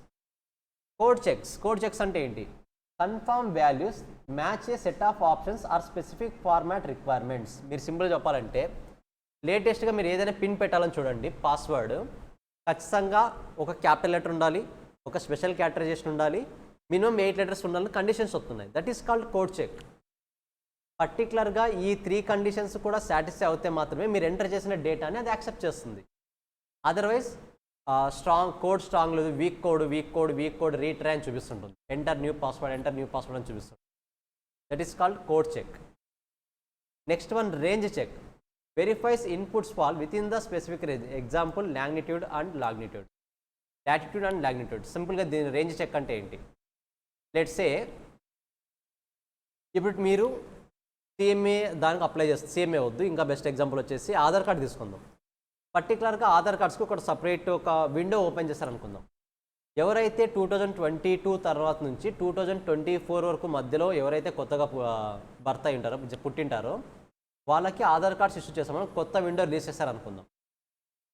Code checks. Code checks అంటే ఏంటి? Confirm values match a set of options or specific format requirements. మీరు సింపుల్ చెప్పాలంటే లేటెస్ట్గా మీరు ఏదైనా పిన్ పెట్టాలని చూడండి, పాస్వర్డ్ ఖచ్చితంగా ఒక క్యాపిటల్ లెటర్ ఉండాలి, ఒక స్పెషల్ క్యారెక్టరైజేషన్ ఉండాలి, మినిమం 8 లెటర్స్ ఉండాలని కండిషన్స్ వస్తున్నాయి. That is called code check. పర్టికులర్గా ఈ 3 కండిషన్స్ కూడా సాటిస్ఫై అవుతే మాత్రమే మీరు ఎంటర్ చేసిన డేటాని అది యాక్సెప్ట్ చేస్తుంది. అదర్వైజ్ స్ట్రాంగ్ లేదు, వీక్ కోడ్ రీట్రై అని చూపిస్తుంటుంది. ఎంటర్ న్యూ పాస్వర్డ్ అని చూపిస్తుంది. That is called code check. Next one range check. Verifies inputs fall within the specific range. Example latitude and longitude. సింపుల్గా దీని రేంజ్ చెక్ అంటే ఏంటి? Let's say ఇప్పుడు మీరు సిఎంఏ దానికి అప్లై చేస్తుంది, సిఎంఏ వద్దు, ఇంకా బెస్ట్ ఎగ్జాంపుల్ వచ్చేసి ఆధార్ కార్డు తీసుకుందాం. పర్టికులర్గా ఆధార్ కార్డ్స్కి ఒక సపరేట్ ఒక విండో ఓపెన్ చేస్తారనుకుందాం. ఎవరైతే 2022 తర్వాత నుంచి 2024 వరకు మధ్యలో ఎవరైతే కొత్తగా బర్త్ అయి ఉంటారో, పుట్టింటారో వాళ్ళకి ఆధార్ కార్డ్స్ ఇష్యూ చేస్తామని కొత్త విండో రిలీజ్ చేస్తారనుకుందాం.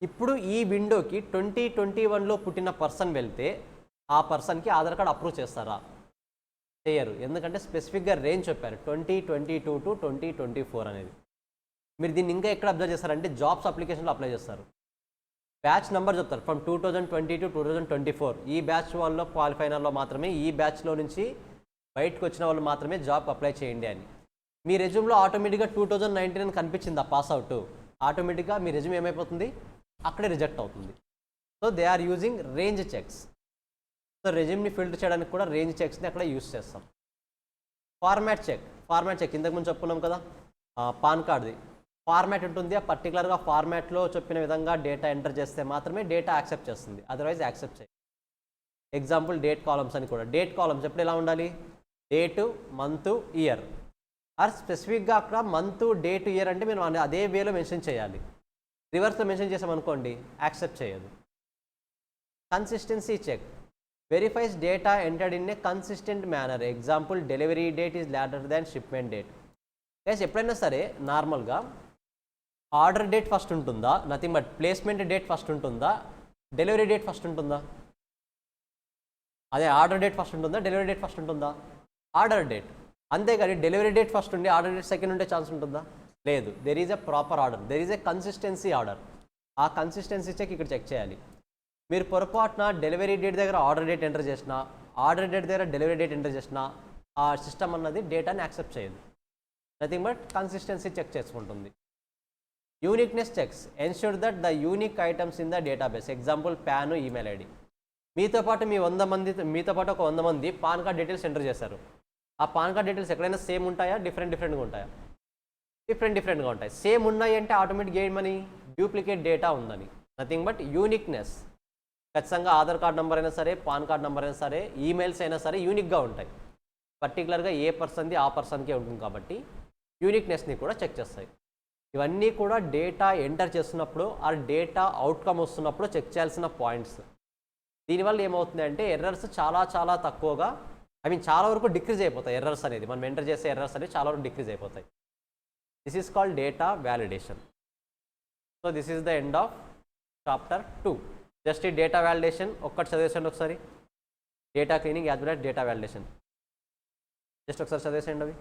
ఇప్పుడు ఈ విండోకి 2021లో పుట్టిన పర్సన్ వెళ్తే ఆ పర్సన్కి ఆధార్ కార్డ్ అప్రూవ్ చేస్తారా? చేయరు. ఎందుకంటే స్పెసిఫిక్గా రేంజ్ చెప్పారు 2022 టు 2024 అనేది. మీరు దీన్ని ఇంకా ఎక్కడ అబ్జర్వ్ చేస్తారంటే జాబ్స్ అప్లికేషన్లో అప్లై చేస్తారు. బ్యాచ్ నెంబర్ చెప్తారు ఫ్రమ్ 2020 టు 2024 ఈ బ్యాచ్ వాళ్ళలో క్వాలిఫై అయిన వాళ్ళు మాత్రమే, ఈ బ్యాచ్లో నుంచి బయటకు వచ్చిన వాళ్ళు మాత్రమే జాబ్కి అప్లై చేయండి అని. మీ రెజ్యూమ్లో ఆటోమేటిక్గా 2019 అని కనిపించింది ఆ పాస్ అవుట్, ఆటోమేటిక్గా మీ రెజ్యూమ్ ఏమైపోతుంది, అక్కడే రిజెక్ట్ అవుతుంది. So they are using range checks. So రెజ్యూమ్ని ఫిల్టర్ చేయడానికి కూడా రేంజ్ చెక్స్ని అక్కడ యూస్ చేస్తాం. ఫార్మాట్ చెక్ ఇంతకుముందు చెప్పుకున్నాం కదా, పాన్ కార్డ్ది ఫార్మాట్ ఉంటుంది. ఆ పర్టికులర్గా ఫార్మాట్లో చెప్పిన విధంగా డేటా ఎంటర్ చేస్తే మాత్రమే డేటా యాక్సెప్ట్ చేస్తుంది, అదర్వైజ్ యాక్సెప్ట్ చేయాలి. ఎగ్జాంపుల్ డేట్ కాలమ్స్ అని కూడా, డేట్ కాలమ్స్ ఎప్పుడు ఎలా ఉండాలి, డేటు, మంత్, ఇయర్. ఆర్ స్పెసిఫిక్గా అక్కడ మంత్, డేట్, ఇయర్ అంటే మీరు అదే వేలో మెన్షన్ చేయాలి. రివర్స్లో మెన్షన్ చేసామనుకోండి యాక్సెప్ట్ చేయదు. Consistency check verifies data entered in a consistent manner. Example delivery date is later than shipment date. Guys ఎప్పుడైనా సరే నార్మల్గా ఆర్డర్ డేట్ ఫస్ట్ ఉంటుందా, nothing but placement date first ఉంటుందా, డెలివరీ డేట్ ఫస్ట్ ఉంటుందా? అదే order date first ఉంటుందా, delivery date first ఉంటుందా? Order date. అంతేగాని డెలివరీ డేట్ ఫస్ట్ ఉండి ఆర్డర్ డేట్ సెకండ్ ఉండే ఛాన్స్ ఉంటుందా? లేదు. There is a proper order, there is a consistency order. ఆ కన్సిస్టెన్సీ చెక్ ఇక్కడ చెక్ చేయాలి. మీరు పొరపాటున డెలివరీ డేట్ దగ్గర ఆర్డర్ డేట్ ఎంటర్ చేసినా, ఆర్డర్ డేట్ దగ్గర డెలివరీ డేట్ ఎంటర్ చేసినా ఆ సిస్టమ్ అన్నది డేటాని యాక్సెప్ట్ చేయదు. నథింగ్ బట్ కన్సిస్టెన్సీ చెక్ చేసుకుంటుంది. Uniqueness checks ensure that the unique items in the database. Example pan, email ID. మీతో పాటు ఒక 100 మంది పాన్ కార్డ్ డీటెయిల్స్ ఎంటర్ చేశారు. ఆ పాన్ కార్డ్ డీటెయిల్స్ ఎక్కడైనా సేమ్ ఉంటాయా, డిఫరెంట్గా ఉంటాయా? డిఫరెంట్గా ఉంటాయి. సేమ్ ఉన్నాయి అంటే ఆటోమేటిక్గా ఏమని, డూప్లికేట్ డేటా ఉందని. Nothing but uniqueness. ఖచ్చితంగా ఆధార్ కార్డ్ నెంబర్ అయినా సరే, పాన్ కార్డ్ నెంబర్ అయినా సరే, ఈమెయిల్స్ అయినా సరే యూనిక్గా ఉంటాయి. పర్టికులర్గా ఏ పర్సన్ది ఆ పర్సన్కే ఉంటుంది కాబట్టి యూనిక్నెస్ని కూడా చెక్ చేస్తాయి. ఇవన్నీ కూడా డేటా ఎంటర్ చేస్తున్నప్పుడు ఆ డేటా అవుట్కమ్ వస్తున్నప్పుడు చెక్ చేయాల్సిన పాయింట్స్. దీనివల్ల ఏమవుతుంది అంటే ఎర్రర్స్ చాలా తక్కువగా, చాలా వరకు డిక్రీజ్ అయిపోతాయి. ఎర్రర్స్ అనేది మనం ఎంటర్ చేసే ఎర్రర్స్ అనేవి చాలా వరకు డిక్రీజ్ అయిపోతాయి. This is called data validation. So this is the end of chapter 2. Just ఈ డేటా వ్యాలిడేషన్ ఒక్కటి చదివేసండి ఒకసారి. Data cleaning as well as data validation just ఒకసారి చదివేసేయండి అవి.